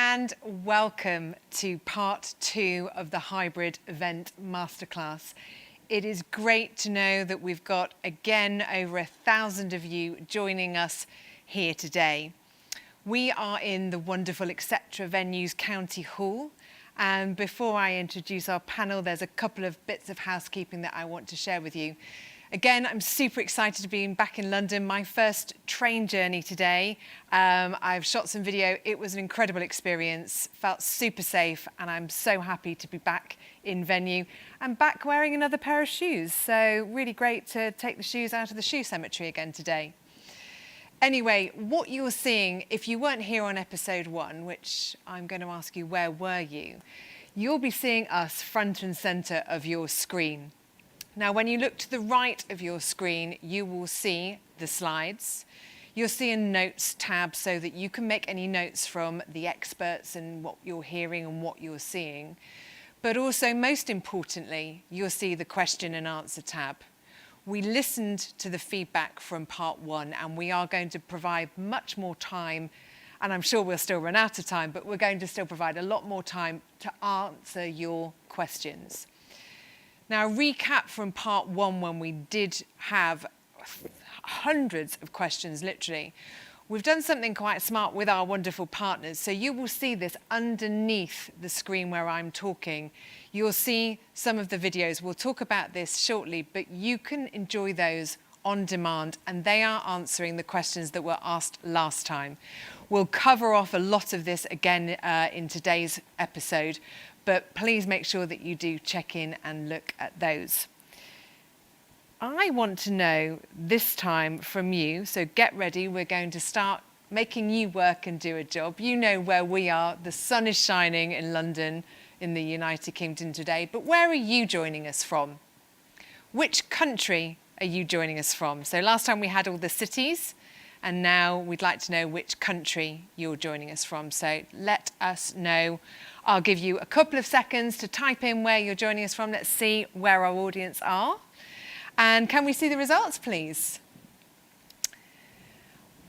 and welcome to part 2 of the Hybrid Event Masterclass. It is great to know that we've got, again, over 1,000 of you joining us here today. We are in the wonderful Etc. Venues County Hall. And before I introduce our panel, there's a couple of bits of housekeeping that I want to share with you. Again, I'm super excited to be back in London. My first train journey today. I've shot some video. It was an incredible experience, felt super safe, and I'm so happy to be back in venue and back wearing another pair of shoes. So really great to take the shoes out of the shoe cemetery again today. Anyway, what you're seeing, if you weren't here on episode 1, which I'm going to ask you, where were you? You'll be seeing us front and center of your screen. Now, when you look to the right of your screen, you will see the slides. You'll see a notes tab so that you can make any notes from the experts and what you're hearing and what you're seeing. But also, most importantly, you'll see the question and answer tab. We listened to the feedback from part 1, and we are going to provide much more time, and I'm sure we'll still run out of time, but we're going to still provide a lot more time to answer your questions. Now, recap from part 1 when we did have hundreds of questions, literally. We've done something quite smart with our wonderful partners. So you will see this underneath the screen where I'm talking. You'll see some of the videos. We'll talk about this shortly, but you can enjoy those on demand, and they are answering the questions that were asked last time. We'll cover off a lot of this again in today's episode, but please make sure that you do check in and look at those. I want to know this time from you, so get ready. We're going to start making you work and do a job. You know where we are. The sun is shining in London, in the United Kingdom today, but where are you joining us from? Which country are you joining us from? So last time we had all the cities, and now we'd like to know which country you're joining us from. So let us know. I'll give you a couple of seconds to type in where you're joining us from. Let's see where our audience are. And can we see the results, please?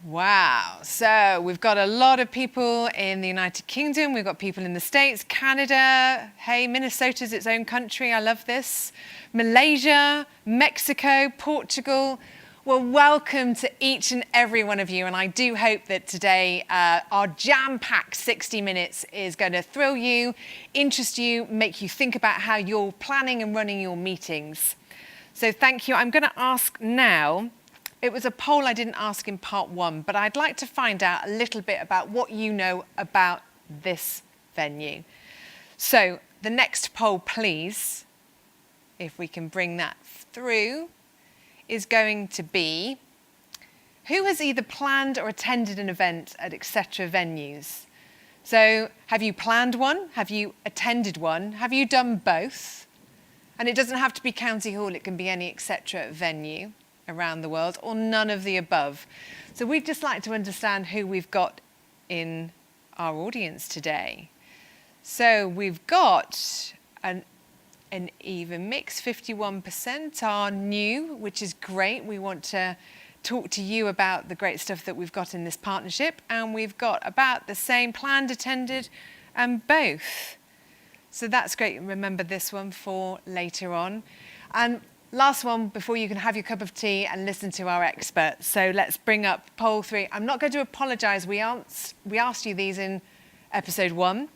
Wow. So we've got a lot of people in the United Kingdom. We've got people in the States, Canada. Hey, Minnesota's its own country. I love this. Malaysia, Mexico, Portugal. Well, welcome to each and every one of you. And I do hope that today our jam-packed 60 minutes is going to thrill you, interest you, make you think about how you're planning and running your meetings. So thank you. I'm going to ask now, it was a poll I didn't ask in part 1, but I'd like to find out a little bit about what you know about this venue. So the next poll, please, if we can bring that through, is going to be, who has either planned or attended an event at Etc. Venues? So have you planned one? Have you attended one? Have you done both? And it doesn't have to be County Hall, it can be any Etc. venue around the world, or none of the above. So we'd just like to understand who we've got in our audience today. So we've got an even mix, 51% are new, which is great. We want to talk to you about the great stuff that we've got in this partnership. And we've got about the same planned, attended, and both. So that's great. Remember this one for later on. And last one before you can have your cup of tea and listen to our experts. So let's bring up poll 3. I'm not going to apologise. We asked you these in episode 1,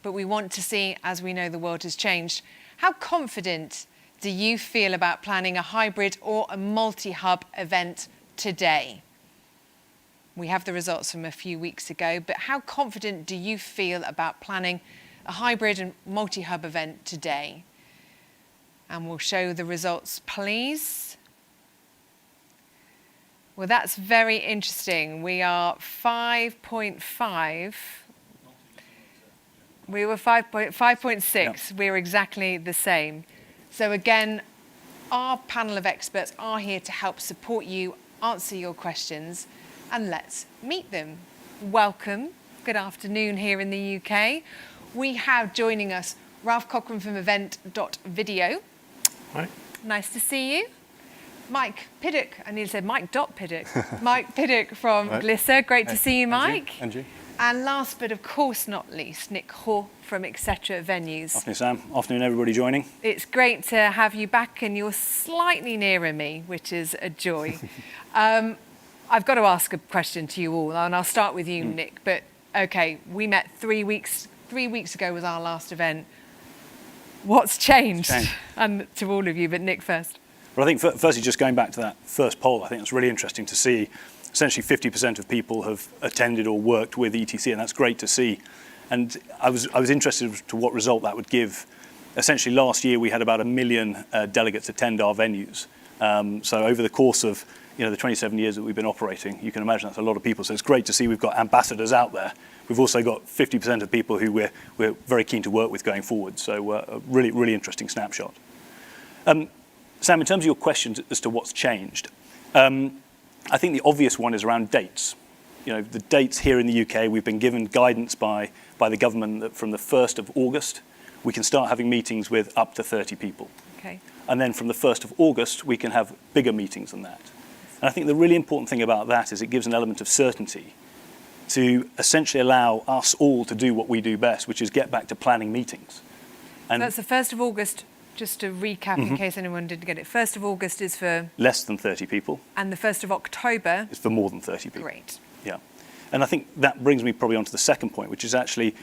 but we want to see, as we know the world has changed, how confident do you feel about planning a hybrid or a multi-hub event today? We have the results from a few weeks ago, but how confident do you feel about planning a hybrid and multi-hub event today? And we'll show the results, please. Well, that's very interesting. We are 5.5. We were 5.6. Yeah. We were exactly the same. So again, our panel of experts are here to help support you, answer your questions, and let's meet them. Welcome. Good afternoon here in the UK. We have joining us Ralph Cochran from event.video. Hi. Nice to see you. Mike Piddock, I need to say Mike Piddock. Mike Piddock from Glisser. Great to see you, Mike. Angie. And last but of course not least, Nick Ho from etc. Venues. Afternoon, Sam. Afternoon, everybody joining. It's great to have you back, and you're slightly nearer me, which is a joy. I've got to ask a question to you all, and I'll start with you, Nick. But okay, we met 3 weeks. 3 weeks ago was our last event. What's changed? And to all of you, but Nick first. Well, I think firstly, just going back to that first poll, I think it's really interesting to see essentially 50% of people have attended or worked with ETC, and that's great to see. And I was interested as to what result that would give. Essentially, last year we had about 1 million delegates attend our venues. So over the course of the 27 years that we've been operating, you can imagine that's a lot of people. So it's great to see we've got ambassadors out there. We've also got 50% of people who we're very keen to work with going forward. So a really, really interesting snapshot. Sam, in terms of your question as to what's changed, I think the obvious one is around dates. The dates here in the UK, we've been given guidance by the government that from the 1st of August, we can start having meetings with up to 30 people. Okay. And then from the 1st of August, we can have bigger meetings than that. And I think the really important thing about that is it gives an element of certainty to essentially allow us all to do what we do best, which is get back to planning meetings. And that's the 1st of August. Just to recap, in case anyone didn't get it, 1st of August is for... less than 30 people. And the 1st of October... is for more than 30 people. Great. Yeah. And I think that brings me probably onto the second point, which is actually,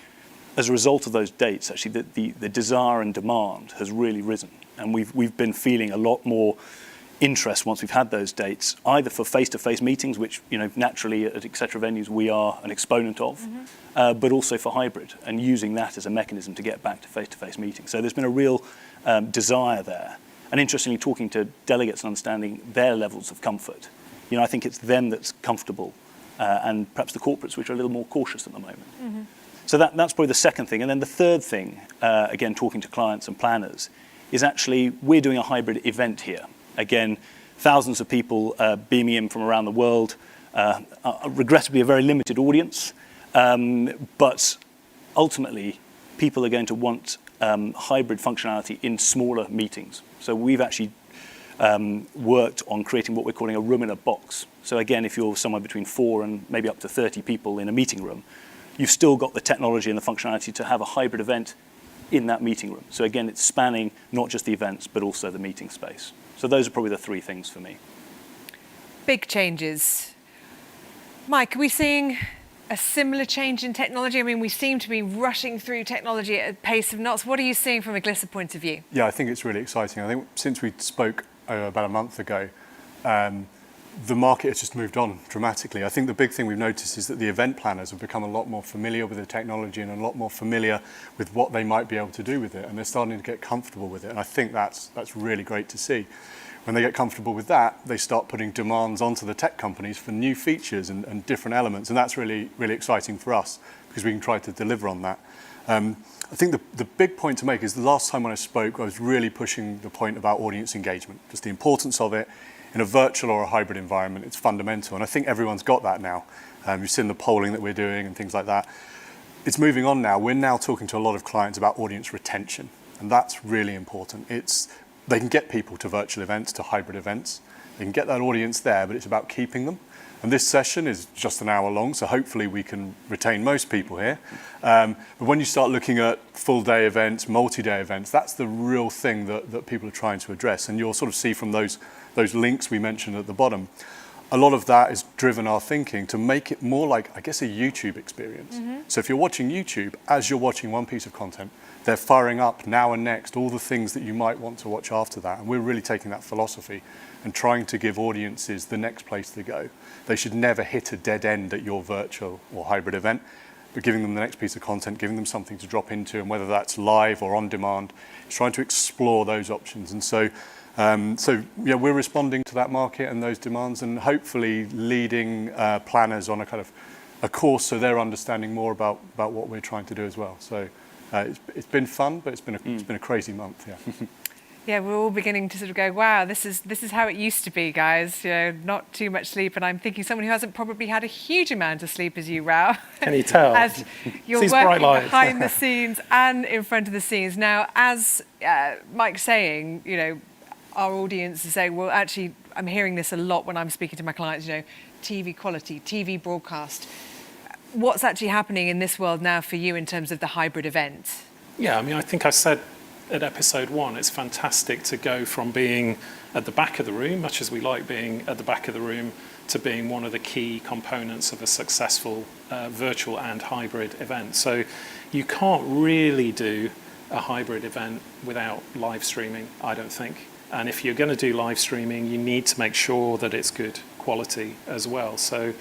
as a result of those dates, actually the desire and demand has really risen. And we've been feeling a lot more interest once we've had those dates, either for face-to-face meetings, which naturally at etc. Venues we are an exponent of, but also for hybrid, and using that as a mechanism to get back to face-to-face meetings. So there's been a real desire there. And interestingly, talking to delegates and understanding their levels of comfort, I think it's them that's comfortable, and perhaps the corporates which are a little more cautious at the moment. So that's probably the second thing. And then the third thing, again, talking to clients and planners, is actually we're doing a hybrid event here. Again, thousands of people beaming in from around the world, regrettably a very limited audience, but ultimately people are going to want hybrid functionality in smaller meetings. So we've actually worked on creating what we're calling a room in a box. So again, if you're somewhere between 4 and maybe up to 30 people in a meeting room, you've still got the technology and the functionality to have a hybrid event in that meeting room. So again, it's spanning not just the events, but also the meeting space. So those are probably the 3 things for me. Big changes. Mike, are we seeing a similar change in technology? I mean, we seem to be rushing through technology at a pace of knots. What are you seeing from a Glisser point of view? Yeah, I think it's really exciting. I think since we spoke about a month ago, the market has just moved on dramatically. I think the big thing we've noticed is that the event planners have become a lot more familiar with the technology and a lot more familiar with what they might be able to do with it, and they're starting to get comfortable with it. And I think that's really great to see. When they get comfortable with that, they start putting demands onto the tech companies for new features and different elements, and that's really, really exciting for us because we can try to deliver on that. I think the big point to make is the last time when I spoke, I was really pushing the point about audience engagement, just the importance of it in a virtual or a hybrid environment. It's fundamental, and I think everyone's got that now. You've seen the polling that we're doing and things like that. It's moving on now. We're now talking to a lot of clients about audience retention, and that's really important. They can get people to virtual events, to hybrid events. They can get that audience there, but it's about keeping them. And this session is just an hour long, so hopefully we can retain most people here. But when you start looking at full-day events, multi-day events, that's the real thing that people are trying to address. And you'll sort of see from those links we mentioned at the bottom, a lot of that has driven our thinking to make it more like, I guess, a YouTube experience. So if you're watching YouTube, as you're watching one piece of content, they're firing up now and next all the things that you might want to watch after that. And we're really taking that philosophy and trying to give audiences the next place to go. They should never hit a dead end at your virtual or hybrid event, but giving them the next piece of content, giving them something to drop into, and whether that's live or on demand, it's trying to explore those options. And so yeah, we're responding to that market and those demands, and hopefully leading planners on a kind of a course so they're understanding more about what we're trying to do as well. So it's been fun, but it's been a crazy month. Yeah. Yeah, we're all beginning to sort of go, wow, this is how it used to be, guys. Not too much sleep. And I'm thinking someone who hasn't probably had a huge amount of sleep as you, Rao. Can you tell? As you're working behind the scenes and in front of the scenes. Now, as Mike's saying, our audience is saying, well, actually, I'm hearing this a lot when I'm speaking to my clients, TV quality, TV broadcast. what's actually happening in this world now for you in terms of the hybrid event? Yeah, I mean, I think I said at episode 1, it's fantastic to go from being at the back of the room, much as we like being at the back of the room, to being one of the key components of a successful virtual and hybrid event. So you can't really do a hybrid event without live streaming, I don't think. And if you're going to do live streaming, you need to make sure that it's good quality as well. So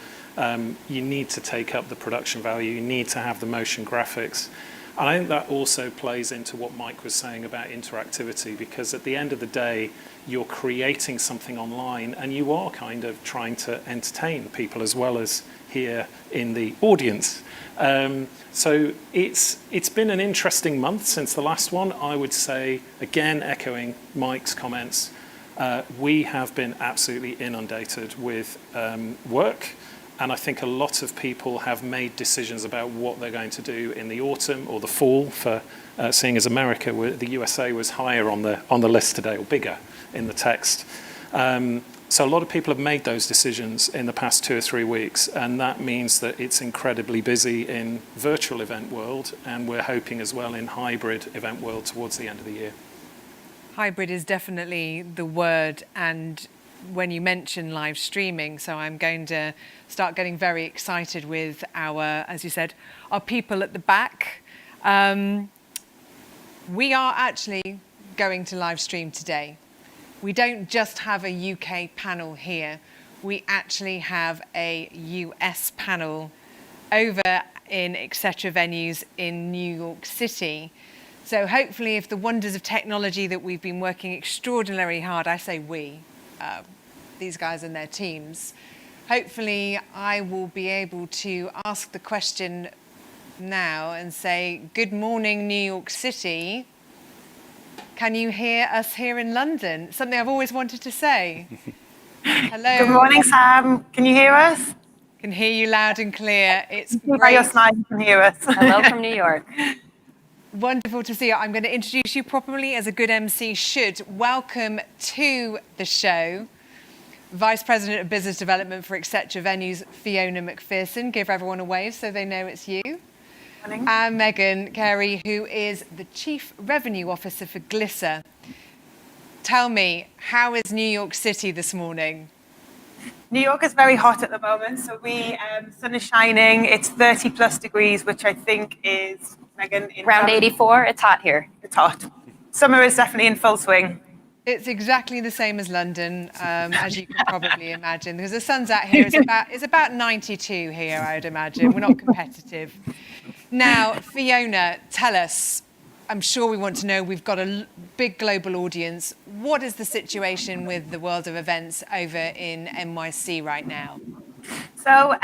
you need to take up the production value, you need to have the motion graphics. And I think that also plays into what Mike was saying about interactivity, because at the end of the day, you're creating something online and you are kind of trying to entertain people as well as here in the audience. So it's been an interesting month since the last one. I would say, again, echoing Mike's comments, we have been absolutely inundated with work. And I think a lot of people have made decisions about what they're going to do in the autumn or the fall. For seeing as America, the USA was higher on the list today, or bigger in the text. So a lot of people have made those decisions in the past 2 or 3 weeks, and that means that it's incredibly busy in virtual event world, and we're hoping as well in hybrid event world towards the end of the year. Hybrid is definitely the word, and when you mention live streaming, so I'm going to start getting very excited with our, as you said, our people at the back. We are actually going to live stream today. We don't just have a UK panel here. We actually have a US panel over in etc. venues in New York City. So hopefully, if the wonders of technology that we've been working extraordinarily hard, I say we, these guys and their teams, hopefully I will be able to ask the question now and say, good morning, New York City. Can you hear us here in London? Something I've always wanted to say. Hello. Good morning, Sam. Can you hear us? Can hear you loud and clear. It's By great. your smile, you can hear us. Hello from New York. Wonderful to see you. I'm going to introduce you properly, as a good MC should. Welcome to the show, Vice President of Business Development for etc. Venues, Fiona McPherson. Give everyone a wave so they know it's you. Morning. And Megan Carey, who is the Chief Revenue Officer for Glisser. Tell me, how is New York City this morning? New York is very hot at the moment, so sun is shining. It's 30 plus degrees, which I think is, Megan, Around 84, it's hot here. It's hot. Summer is definitely in full swing. It's exactly the same as London, as you can probably imagine, because the sun's out here. It's about 92 here, I would imagine. We're not competitive. Now, Fiona, tell us, I'm sure we want to know, we've got a big global audience. What is the situation with the world of events over in NYC right now? So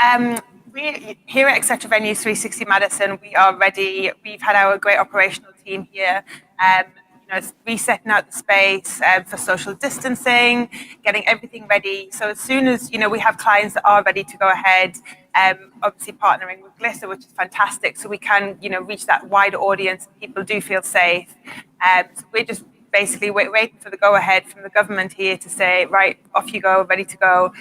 we here at etc. Venues 360 Madison, we are ready. We've had our great operational team here. Resetting out the space for social distancing, getting everything ready. So as soon as we have clients that are ready to go ahead, obviously partnering with Glisser, which is fantastic, so we can reach that wider audience. People do feel safe. So we're just basically waiting for the go ahead from the government here to say, right, off you go, ready to go.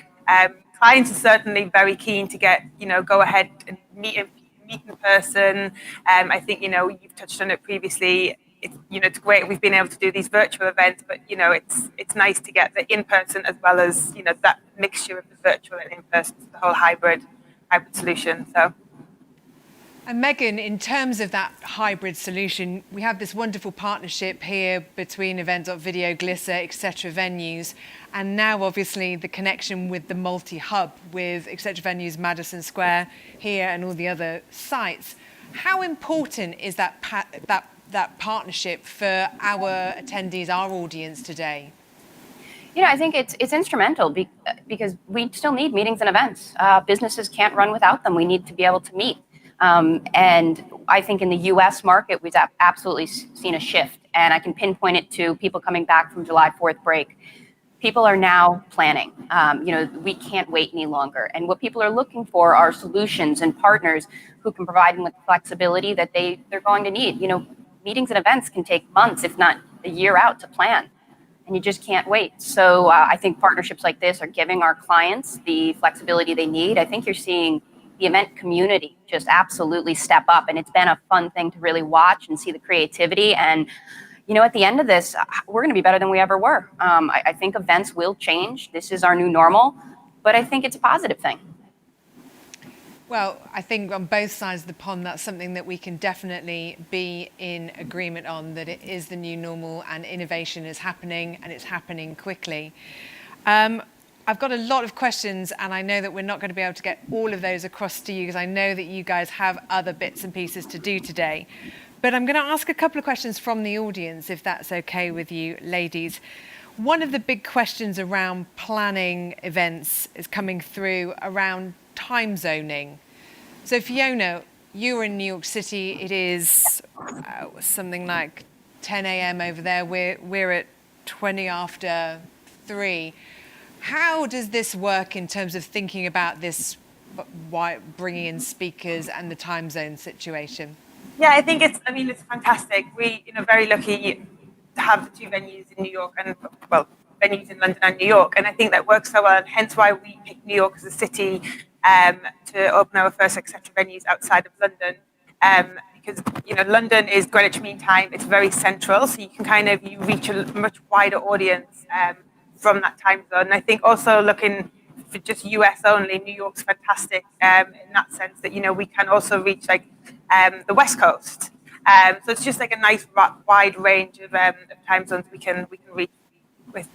Clients are certainly very keen to get go ahead and meet in person. I think you've touched on it previously. It's great we've been able to do these virtual events, but it's nice to get the in-person as well as that mixture of the virtual and in-person, the whole hybrid solution. So, and Megan, in terms of that hybrid solution, we have this wonderful partnership here between event.video, Glisser, etc. venues, and now obviously the connection with the multi-hub with etc. venues, Madison Square here and all the other sites. How important is that partnership for our attendees, our audience today? I think it's instrumental because we still need meetings and events. Businesses can't run without them. We need to be able to meet. And I think in the US market, we've absolutely seen a shift. And I can pinpoint it to people coming back from July 4th break. People are now planning. We can't wait any longer. And what people are looking for are solutions and partners who can provide them with the flexibility that they're going to need. Meetings and events can take months, if not a year out to plan, and you just can't wait. So I think partnerships like this are giving our clients the flexibility they need. I think you're seeing the event community just absolutely step up. And it's been a fun thing to really watch and see the creativity. And, at the end of this, we're going to be better than we ever were. I think events will change. This is our new normal, but I think it's a positive thing. Well, I think on both sides of the pond, that's something that we can definitely be in agreement on, that it is the new normal and innovation is happening, and it's happening quickly. I've got a lot of questions, and I know that we're not going to be able to get all of those across to you because I know that you guys have other bits and pieces to do today. But I'm going to ask a couple of questions from the audience, if that's okay with you, ladies. One of the big questions around planning events is coming through around time zoning. So Fiona, you're in New York City. It is something like 10 a.m. over there. We're at 20 after 3. How does this work in terms of thinking about this, bringing in speakers and the time zone situation? Yeah, I think it's fantastic. We, very lucky to have the 2 venues in New York and, venues in London and New York. And I think that works so well, and hence why we picked New York as a city to open our first etc. venues outside of London. Because, London is Greenwich Mean Time. It's very central, so you can you reach a much wider audience from that time zone. And I think also looking for just US only, New York's fantastic in that sense that, we can also reach the West Coast. So it's just like a nice wide range of time zones we can reach with.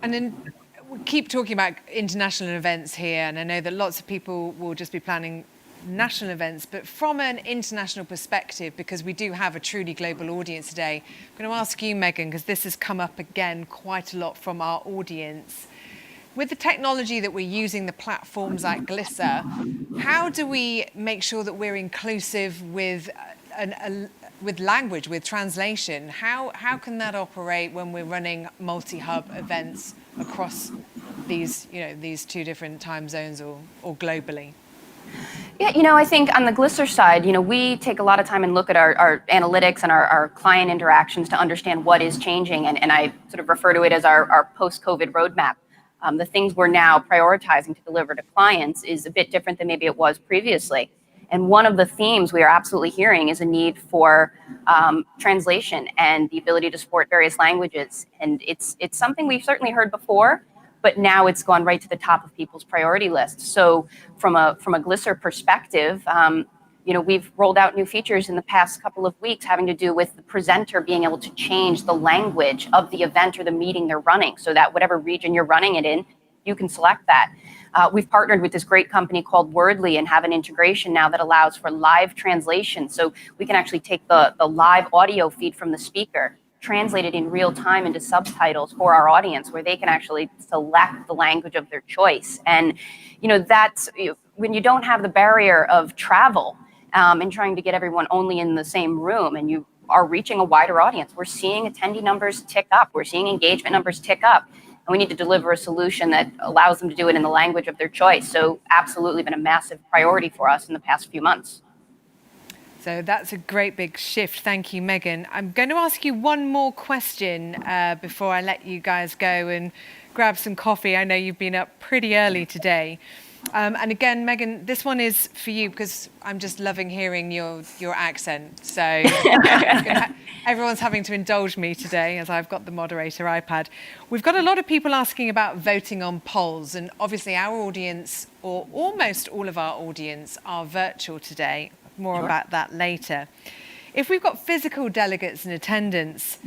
And then we keep talking about international events here, and I know that lots of people will just be planning national events, but from an international perspective, because we do have a truly global audience today, I'm going to ask you, Megan, because this has come up again quite a lot from our audience. With the technology that we're using, the platforms like Glisser, how do we make sure that we're inclusive with language, with translation? How can that operate when we're running multi-hub events across these 2 different time zones or globally? Yeah, I think on the Glisser side, we take a lot of time and look at our analytics and our client interactions to understand what is changing. And I sort of refer to it as our post-COVID roadmap. The things we're now prioritizing to deliver to clients is a bit different than maybe it was previously. And one of the themes we are absolutely hearing is a need for translation and the ability to support various languages. And it's something we've certainly heard before, but now it's gone right to the top of people's priority list. So from a Glisser perspective, we've rolled out new features in the past couple of weeks having to do with the presenter being able to change the language of the event or the meeting they're running, so that whatever region you're running it in, you can select that. We've partnered with this great company called Wordly and have an integration now that allows for live translation. So we can actually take the live audio feed from the speaker, translate it in real time into subtitles for our audience, where they can actually select the language of their choice. And, that's when you don't have the barrier of travel and trying to get everyone only in the same room, and you are reaching a wider audience. We're seeing attendee numbers tick up. We're seeing engagement numbers tick up. And we need to deliver a solution that allows them to do it in the language of their choice. So absolutely been a massive priority for us in the past few months. So that's a great big shift. Thank you, Megan. I'm going to ask you one more question before I let you guys go and grab some coffee. I know you've been up pretty early today. And again, Megan, this one is for you because I'm just loving hearing your accent. So everyone's having to indulge me today as I've got the moderator iPad. We've got a lot of people asking about voting on polls, and obviously our audience, or almost all of our audience, are virtual today. More about that later. If we've got physical delegates in attendance,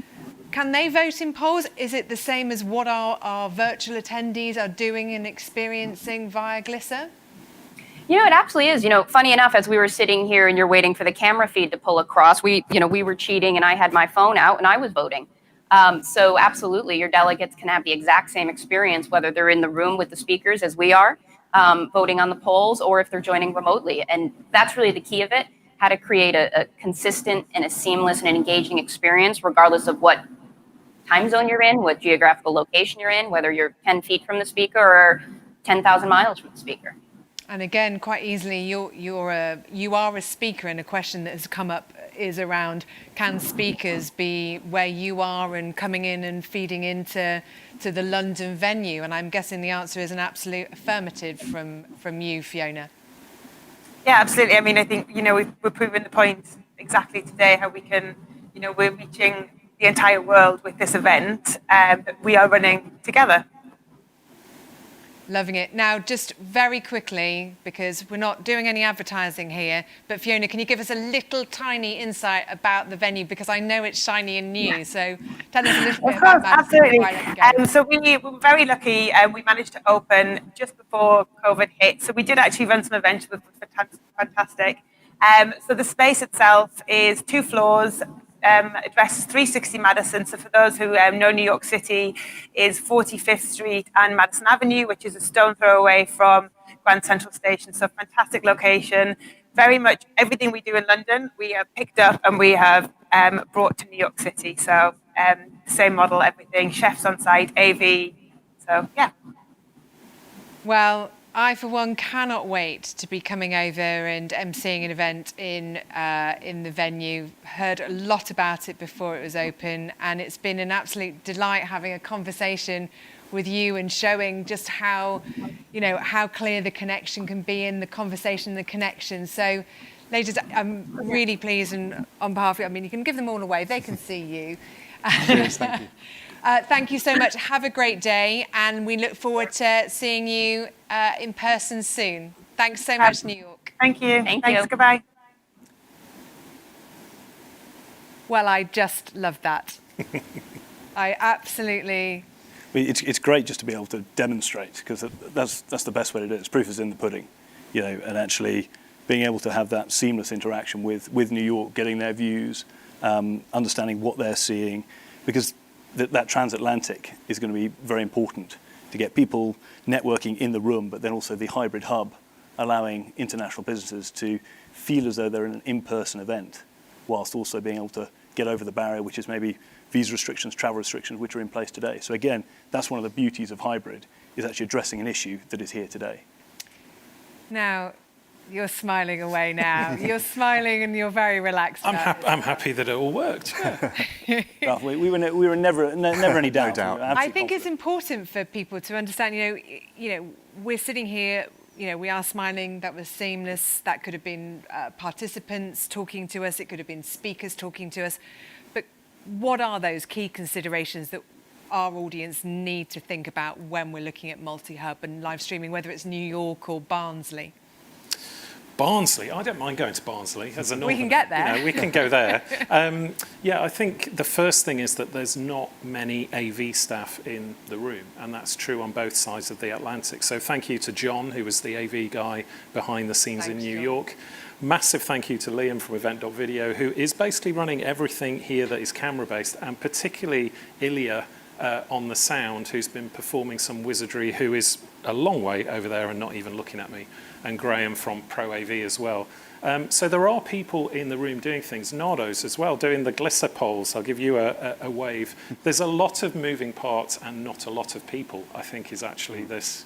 can they vote in polls? Is it the same as what our virtual attendees are doing and experiencing via Glisser? It absolutely is. Funny enough, as we were sitting here and you're waiting for the camera feed to pull across, we were cheating and I had my phone out and I was voting. So absolutely, your delegates can have the exact same experience, whether they're in the room with the speakers as we are, voting on the polls, or if they're joining remotely. And that's really the key of it, how to create a consistent and a seamless and an engaging experience, regardless of what time zone you're in, what geographical location you're in, whether you're 10 feet from the speaker or 10,000 miles from the speaker. And again, quite easily, you are a speaker, and a question that has come up is around, can speakers be where you are and coming in and feeding into the London venue? And I'm guessing the answer is an absolute affirmative from you, Fiona. Yeah, absolutely. I mean, I think, we're proving the point exactly today, how we can, we're reaching the entire world with this event that we are running together. Loving it. Now, just very quickly, because we're not doing any advertising here, but Fiona, can you give us a little tiny insight about the venue? Because I know it's shiny and new, Yeah. so tell us a little bit Of about course, Madison absolutely. before I let you go. So we were very lucky. We managed to open just before COVID hit. So we did actually run some events, which was fantastic. So the space itself is 2 floors, addresses 360 Madison. So for those who know New York City, is 45th Street and Madison Avenue, which is a stone throw away from Grand Central Station. So fantastic location. Very much everything we do in London, we have picked up and we have brought to New York City. So same model, everything, chefs on site, AV. So yeah. Well, I, for one, cannot wait to be coming over and emceeing an event in the venue. Heard a lot about it before it was open, and it's been an absolute delight having a conversation with you and showing just how clear the connection can be in the conversation, the connection. So, ladies, I'm really pleased, and on behalf of, you can give them all away. They can see you. Cheers, thank you. Thank you so much. Have a great day, and we look forward to seeing you in person soon. Thanks so much, New York. Thank you. Thanks. Goodbye. Well, I just love that. I absolutely... It's great just to be able to demonstrate, because that's the best way to do it. It's proof is in the pudding, and actually being able to have that seamless interaction with New York, getting their views, understanding what they're seeing, because that transatlantic is going to be very important to get people networking in the room, but then also the hybrid hub, allowing international businesses to feel as though they're in an in-person event, whilst also being able to get over the barrier, which is maybe visa restrictions, travel restrictions, which are in place today. So again, that's one of the beauties of hybrid, is actually addressing an issue that is here today. Now, you're smiling away now. You're smiling and you're very relaxed. I'm happy that it all worked. Yeah. We were never any doubt. No doubt. I think it's important for people to understand, we're sitting here, we are smiling. That was seamless. That could have been participants talking to us. It could have been speakers talking to us. But what are those key considerations that our audience need to think about when we're looking at multi-hub and live streaming, whether it's New York or Barnsley? Barnsley, I don't mind going to Barnsley as a northern. We can get there. We can go there. I think the first thing is that there's not many AV staff in the room, and that's true on both sides of the Atlantic. So thank you to John, who was the AV guy behind the scenes in New York. Massive thank you to Liam from event.video, who is basically running everything here that is camera-based, and particularly Ilya on the sound, who's been performing some wizardry, who is a long way over there and not even looking at me, and Graham from Pro AV as well. So there are people in the room doing things. Nardo's as well, doing the Glisser polls. I'll give you a wave. There's a lot of moving parts and not a lot of people, I think, is actually this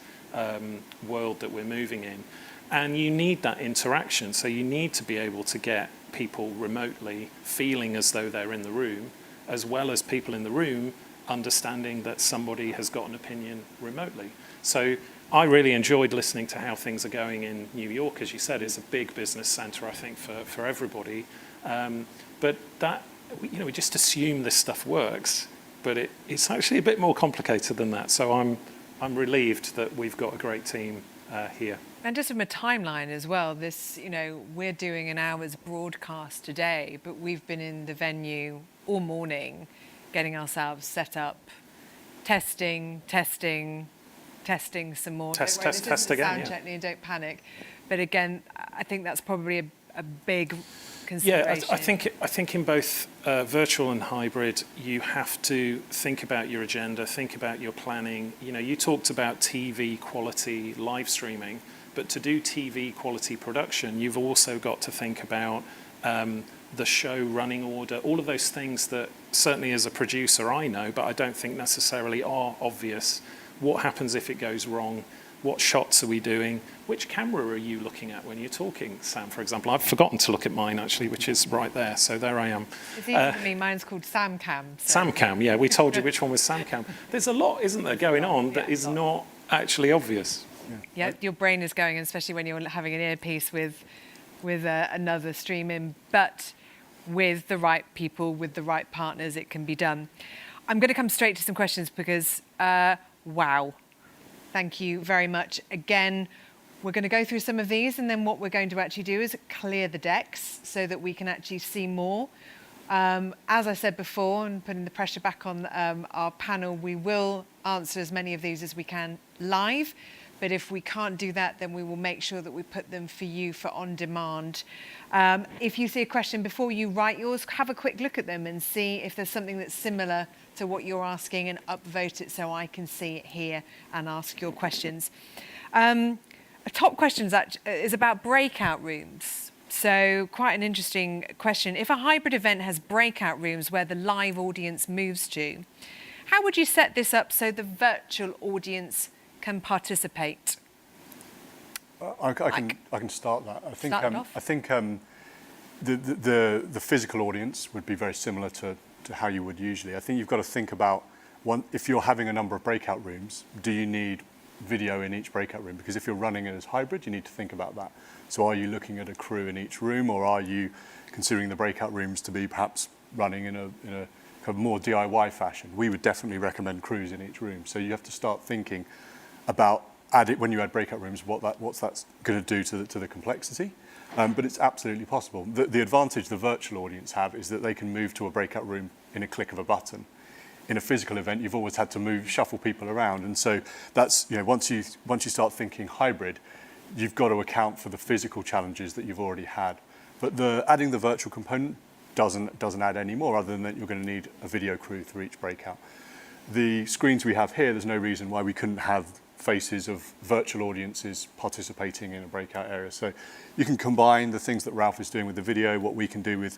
world that we're moving in. And you need that interaction. So you need to be able to get people remotely feeling as though they're in the room, as well as people in the room understanding that somebody has got an opinion remotely. So I really enjoyed listening to how things are going in New York. As you said, it's a big business center, I think, for everybody. But that, we just assume this stuff works, but it's actually a bit more complicated than that. So I'm relieved that we've got a great team here. And just from a timeline as well, this, we're doing an hour's broadcast today, but we've been in the venue all morning, getting ourselves set up, testing some more. Test again. Sound check, don't panic. But again, I think that's probably a big consideration. Yeah, I think in both virtual and hybrid, you have to think about your agenda, think about your planning. You talked about TV quality live streaming, but to do TV quality production, you've also got to think about the show running order, all of those things that certainly as a producer I know, but I don't think necessarily are obvious. What happens if it goes wrong? what shots are we doing, which camera are you looking at when you're talking, Sam, for example. I've forgotten to look at mine, actually, which is right there, so there I am. It's easy for me, mine's called Samcam. So. Samcam, yeah, we told you which one was Samcam. There's a lot, isn't there, going on that is not actually obvious. Yeah, your brain is going, especially when you're having an earpiece with another stream in, but with the right people, with the right partners, it can be done. I'm going to come straight to some questions because, wow, thank you very much. Again, we're going to go through some of these, and then what we're going to actually do is clear the decks so that we can actually see more. As I said before, and putting the pressure back on our panel, we will answer as many of these as we can live. But if we can't do that, then we will make sure that we put them for you for on demand. If you see a question before you write yours, have a quick look at them and see if there's something that's similar to what you're asking, and upvote it so I can see it here and ask your questions. A top question is about breakout rooms. So quite an interesting question. If a hybrid event has breakout rooms where the live audience moves to, how would you set this up so the virtual audience can participate? I can start that. I think the physical audience would be very similar to how you would usually. I think you've got to think about if you're having a number of breakout rooms, do you need video in each breakout room? Because if you're running it as hybrid, you need to think about that. So are you looking at a crew in each room, or are you considering the breakout rooms to be perhaps running in a kind of more DIY fashion? We would definitely recommend crews in each room. So you have to start thinking about when you add breakout rooms, what's that going to do to the complexity. But it's absolutely possible. The advantage the virtual audience have is that they can move to a breakout room in a click of a button. In a physical event, you've always had to shuffle people around, and so that's, once you start thinking hybrid, you've got to account for the physical challenges that you've already had. But adding the virtual component doesn't add any more, other than that you're going to need a video crew through each breakout. The screens we have here, there's no reason why we couldn't have faces of virtual audiences participating in a breakout area. So you can combine the things that Ralph is doing with the video, what we can do with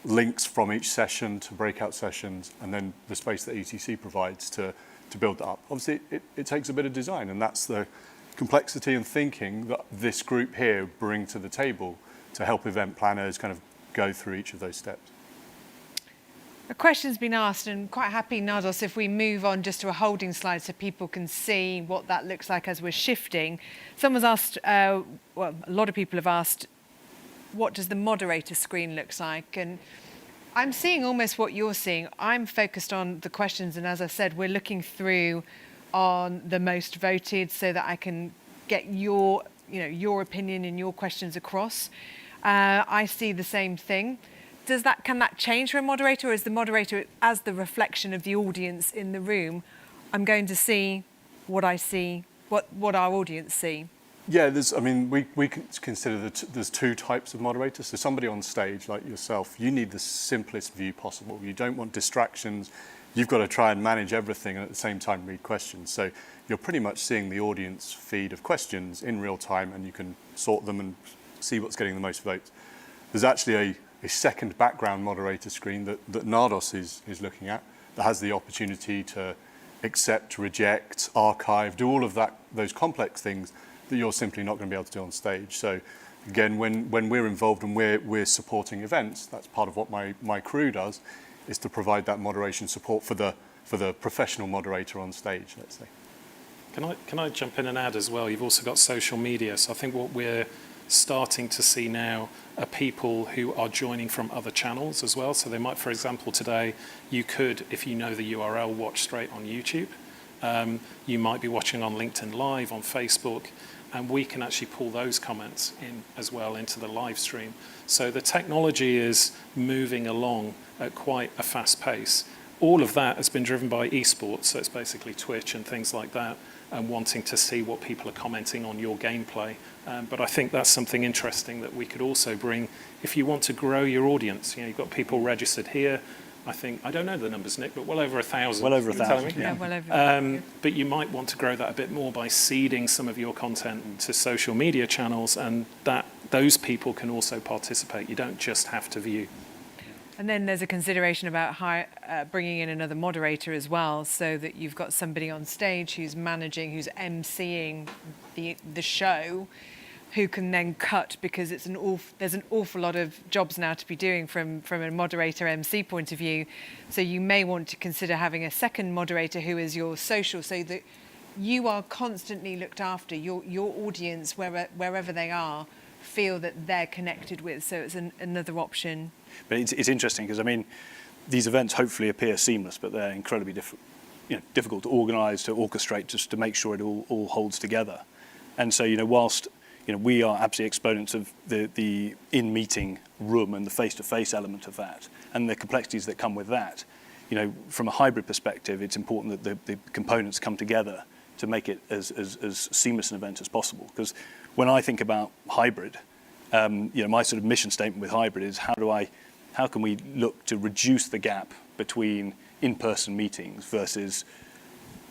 links from each session to breakout sessions, and then the space that ETC provides to build that up. Obviously, it takes a bit of design, and that's the complexity and thinking that this group here bring to the table to help event planners kind of go through each of those steps. A question's been asked, and quite happy, Nardos, if we move on just to a holding slide so people can see what that looks like as we're shifting. Someone's asked, well, a lot of people have asked, what does the moderator screen look like? And I'm seeing almost what you're seeing. I'm focused on the questions, and as I said, we're looking through on the most voted so that I can get your opinion and your questions across. I see the same thing. Can that change for a moderator, or is the moderator as the reflection of the audience in the room? I'm going to see what I see, what our audience see. Yeah, we can consider that there's two types of moderators. So somebody on stage like yourself, you need the simplest view possible. You don't want distractions. You've got to try and manage everything and at the same time read questions. So you're pretty much seeing the audience feed of questions in real time, and you can sort them and see what's getting the most votes. There's actually a second background moderator screen that Nardos is looking at that has the opportunity to accept, reject, archive, do all of those complex things that you're simply not going to be able to do on stage. So again, when we're involved and we're supporting events, that's part of what my crew does, is to provide that moderation support for the professional moderator on stage, let's say. Can I jump in and add as well? You've also got social media. So I think what we're starting to see now are people who are joining from other channels as well. So they might, for example, today, you could, if you know the URL, watch straight on YouTube. You might be watching on LinkedIn Live, on Facebook, and we can actually pull those comments in as well into the live stream. So the technology is moving along at quite a fast pace. All of that has been driven by esports, so it's basically Twitch and things like that, and wanting to see what people are commenting on your gameplay. But I think that's something interesting that we could also bring if you want to grow your audience. You've got people registered here. I don't know the numbers, Nick, but well over 1,000. Well over 1,000, yeah. Well over. But you might want to grow that a bit more by seeding some of your content to social media channels, and that those people can also participate. You don't just have to view. And then there's a consideration about bringing in another moderator as well, so that you've got somebody on stage who's managing, who's emceeing the show, who can then cut, because there's an awful lot of jobs now to be doing from a moderator MC point of view. So you may want to consider having a second moderator who is your social, so that you are constantly looked after. Your audience, wherever they are, feel that they're connected with. So it's another option. But it's interesting because, I mean, these events hopefully appear seamless, but they're incredibly difficult to organise, to orchestrate, just to make sure it all holds together. And so, whilst we are absolutely exponents of the in-meeting room and the face-to-face element of that, and the complexities that come with that, from a hybrid perspective, it's important that the components come together to make it as seamless an event as possible. Because when I think about hybrid, my sort of mission statement with hybrid is how can we look to reduce the gap between in-person meetings versus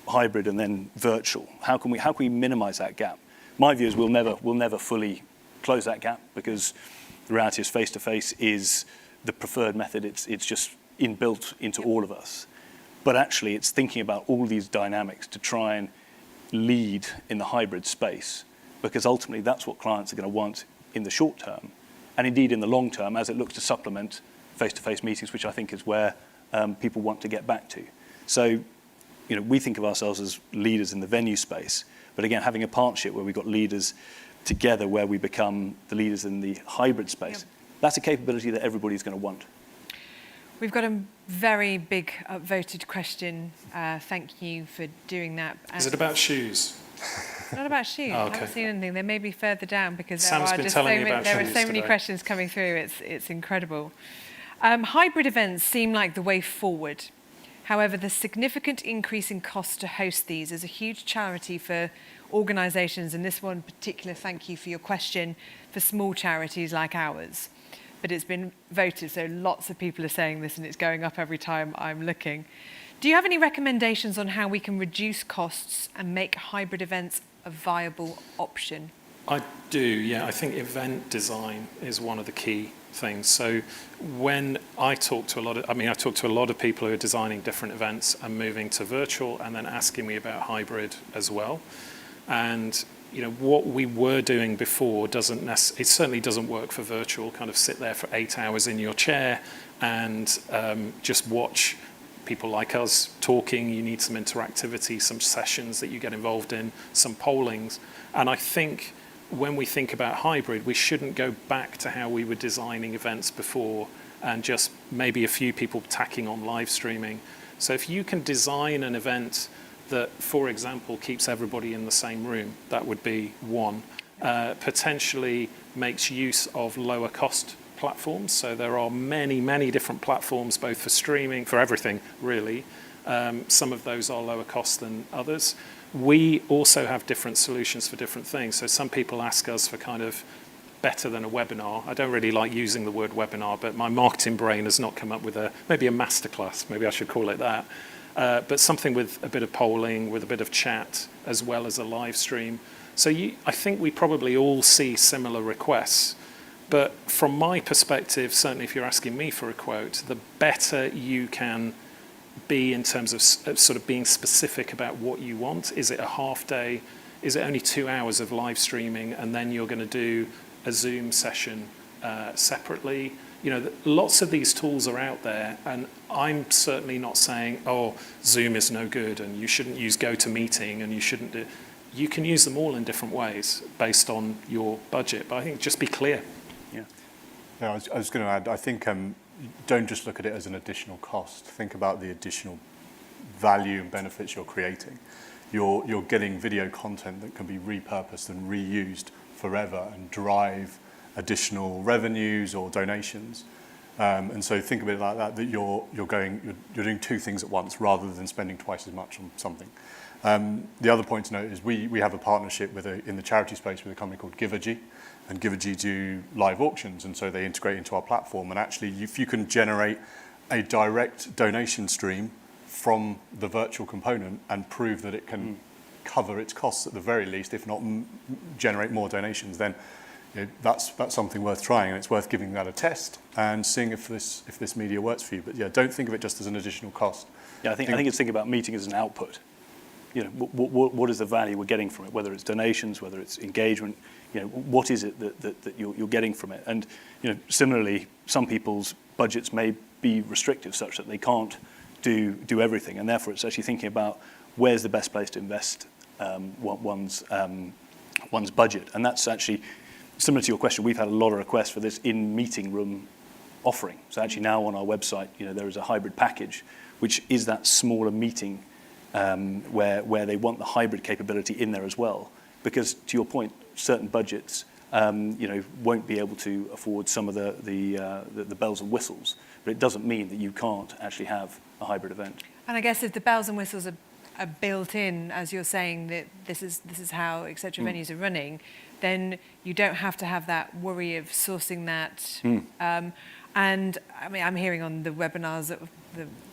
hybrid and then virtual? How can we minimize that gap? My view is we'll never fully close that gap, because the reality is face-to-face is the preferred method. It's just inbuilt into all of us. But actually, it's thinking about all these dynamics to try and lead in the hybrid space, because ultimately that's what clients are going to want in the short term, and indeed in the long term, as it looks to supplement face-to-face meetings, which I think is where people want to get back to. So, we think of ourselves as leaders in the venue space, but again, having a partnership where we've got leaders together, where we become the leaders in the hybrid space, that's a capability that everybody's going to want. We've got a very big upvoted question. Thank you for doing that. Is it about shoes? It's not about shoes. Oh, I haven't seen anything. They may be further down, because Sam's been telling me about there are shoes so many today. questions coming through. It's incredible. Hybrid events seem like the way forward. However, the significant increase in cost to host these is a huge charity for organisations, and this one particular, thank you for your question, for small charities like ours. But it's been voted, so lots of people are saying this, and it's going up every time I'm looking. Do you have any recommendations on how we can reduce costs and make hybrid events a viable option? I do, yeah. I think event design is one of the key things. So when I talk to I talk to a lot of people who are designing different events and moving to virtual, and then asking me about hybrid as well. And what we were doing before it certainly doesn't work for virtual. Kind of sit there for 8 hours in your chair and just watch people like us talking. You need some interactivity, some sessions that you get involved in, some pollings. And I think when we think about hybrid, we shouldn't go back to how we were designing events before and just maybe a few people tacking on live streaming. So if you can design an event that, for example, keeps everybody in the same room, that would be one. Potentially makes use of lower cost platforms. So there are many, many different platforms, both for streaming, for everything, really. Some of those are lower cost than others. We also have different solutions for different things. So some people ask us for kind of better than a webinar. I don't really like using the word webinar, but my marketing brain has not come up with maybe a masterclass, maybe I should call it that. But something with a bit of polling, with a bit of chat, as well as a live stream. So I think we probably all see similar requests. But from my perspective, certainly if you're asking me for a quote, the better you can be in terms of sort of being specific about what you want. Is it a half day? Is it only 2 hours of live streaming, and then you're going to do a Zoom session separately? Lots of these tools are out there, and I'm certainly not saying, oh, Zoom is no good and you shouldn't use GoToMeeting and you shouldn't do. You can use them all in different ways based on your budget, but I think just be clear. Yeah, I was going to add, I think don't just look at it as an additional cost. Think about the additional value and benefits you're creating. You're getting video content that can be repurposed and reused forever and drive additional revenues or donations. And so think of it like that you're doing two things at once rather than spending twice as much on something. The other point to note is we have a partnership in the charity space with a company called Givergy, and Givergy do live auctions, and so they integrate into our platform. And actually, if you can generate a direct donation stream from the virtual component and prove that it can cover its costs at the very least, if not generate more donations, then that's something worth trying, and it's worth giving that a test and seeing if this media works for you. But yeah, don't think of it just as an additional cost. Yeah, I think it's thinking about meeting as an output. What is the value we're getting from it? Whether it's donations, whether it's engagement, what is it that you're getting from it? And similarly, some people's budgets may be restrictive, such that they can't do everything, and therefore it's actually thinking about where's the best place to invest one's budget. And that's actually similar to your question. We've had a lot of requests for this in meeting room offering. So actually now on our website, there is a hybrid package, which is that smaller meeting where they want the hybrid capability in there as well. Because to your point, certain budgets won't be able to afford some of the bells and whistles, but it doesn't mean that you can't actually have a hybrid event. And I guess if the bells and whistles are built in, as you're saying, that this is how etc. venues are running, then you don't have to have that worry of sourcing that. And I mean, I'm hearing on the webinars,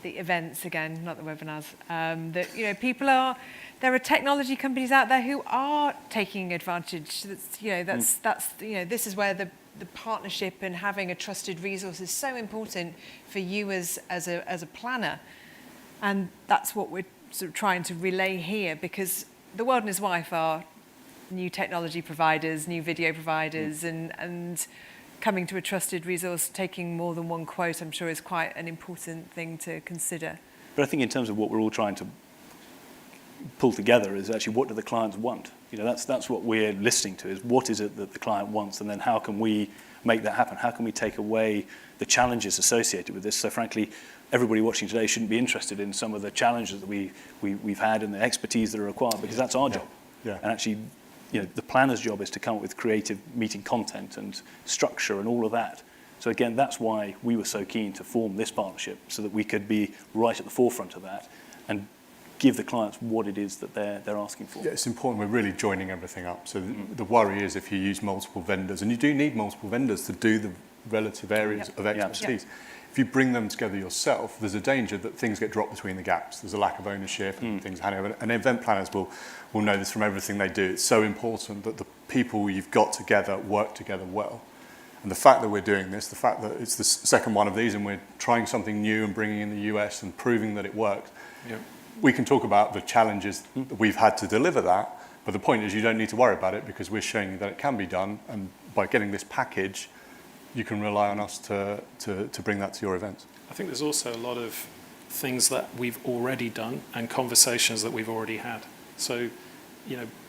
the events again, not the webinars, that people are. There are technology companies out there who are taking advantage. This is where the partnership and having a trusted resource is so important for you as a planner, and that's what we're sort of trying to relay here, because the world and his wife are new technology providers, new video providers, and coming to a trusted resource, taking more than one quote, I'm sure is quite an important thing to consider. But I think in terms of what we're all trying to pull together is actually what do the clients want? That's what we're listening to, is what is it that the client wants, and then how can we make that happen? How can we take away the challenges associated with this? So frankly, everybody watching today shouldn't be interested in some of the challenges that we've had and the expertise that are required, because that's our job. Yeah. And actually, the planner's job is to come up with creative meeting content and structure and all of that. So again, that's why we were so keen to form this partnership, so that we could be right at the forefront of that and give the clients what it is that they're asking for. Yeah, it's important. We're really joining everything up. So the worry is if you use multiple vendors, and you do need multiple vendors to do the relative areas of expertise. If you bring them together yourself, there's a danger that things get dropped between the gaps. There's a lack of ownership and things handing over. And event planners will know this from everything they do. It's so important that the people you've got together work together well. And the fact that we're doing this, the fact that it's the second one of these and we're trying something new and bringing in the US and proving that it works, we can talk about the challenges that we've had to deliver that. But the point is, you don't need to worry about it, because we're showing you that it can be done. And by getting this package, you can rely on us to bring that to your events. I think there's also a lot of things that we've already done and conversations that we've already had. So,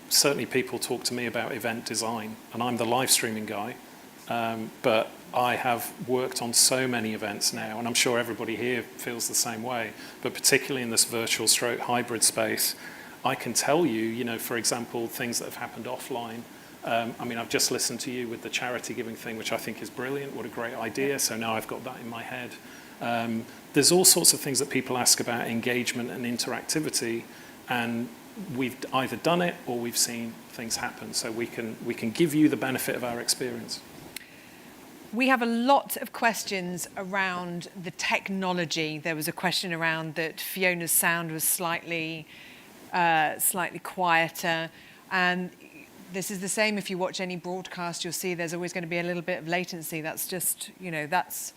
certainly people talk to me about event design, and I'm the live streaming guy, but I have worked on so many events now, and I'm sure everybody here feels the same way, but particularly in this virtual stroke hybrid space, I can tell you, for example, things that have happened offline. I've just listened to you with the charity giving thing, which I think is brilliant. What a great idea. So now I've got that in my head. There's all sorts of things that people ask about engagement and interactivity, and we've either done it or we've seen things happen. So we can give you the benefit of our experience. We have a lot of questions around the technology. There was a question around that Fiona's sound was slightly quieter, and this is the same. If you watch any broadcast, you'll see there's always going to be a little bit of latency. That's just, that's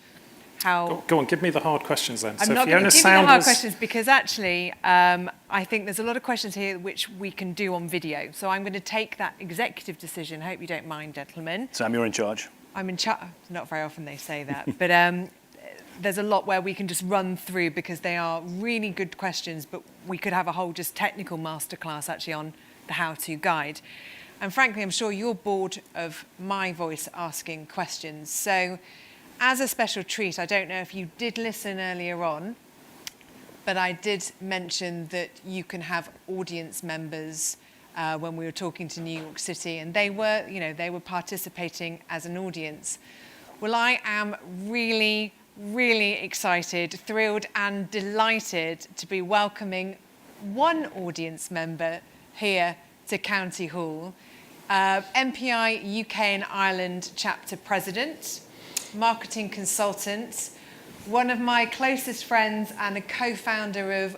how... Go on, give me the hard questions then. I'm not going to give you the hard questions, because actually I think there's a lot of questions here which we can do on video. So I'm going to take that executive decision. I hope you don't mind, gentlemen. Sam, you're in charge. I'm in charge. Not very often they say that, but there's a lot where we can just run through, because they are really good questions, but we could have a whole just technical masterclass actually on the how-to guide. And frankly, I'm sure you're bored of my voice asking questions. So as a special treat, I don't know if you did listen earlier on, but I did mention that you can have audience members when we were talking to New York City, and they were participating as an audience. Well, I am really, really excited, thrilled and delighted to be welcoming one audience member here to County Hall, MPI UK and Ireland Chapter President, marketing consultant, one of my closest friends and a co-founder of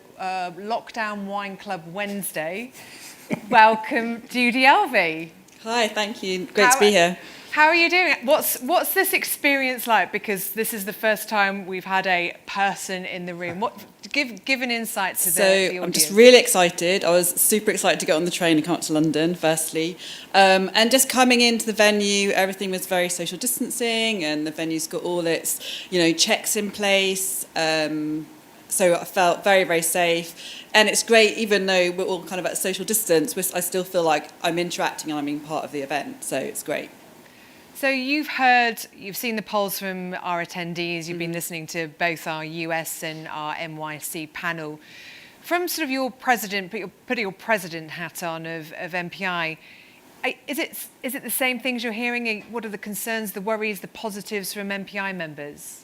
Lockdown Wine Club Wednesday. Welcome, Judy Alvey. Hi, thank you. Great to be here. How are you doing? What's this experience like? Because this is the first time we've had a person in the room. Give an insight to the audience. I'm just really excited. I was super excited to get on the train and come up to London, firstly. And just coming into the venue, everything was very social distancing, and the venue's got all its, checks in place. So I felt very, very safe. And it's great, even though we're all kind of at social distance, I still feel like I'm interacting and I'm being part of the event. So it's great. So you've seen the polls from our attendees, you've been listening to both our US and our NYC panel. From sort of your president, putting your president hat on of MPI, is it the same things you're hearing? What are the concerns, the worries, the positives from MPI members?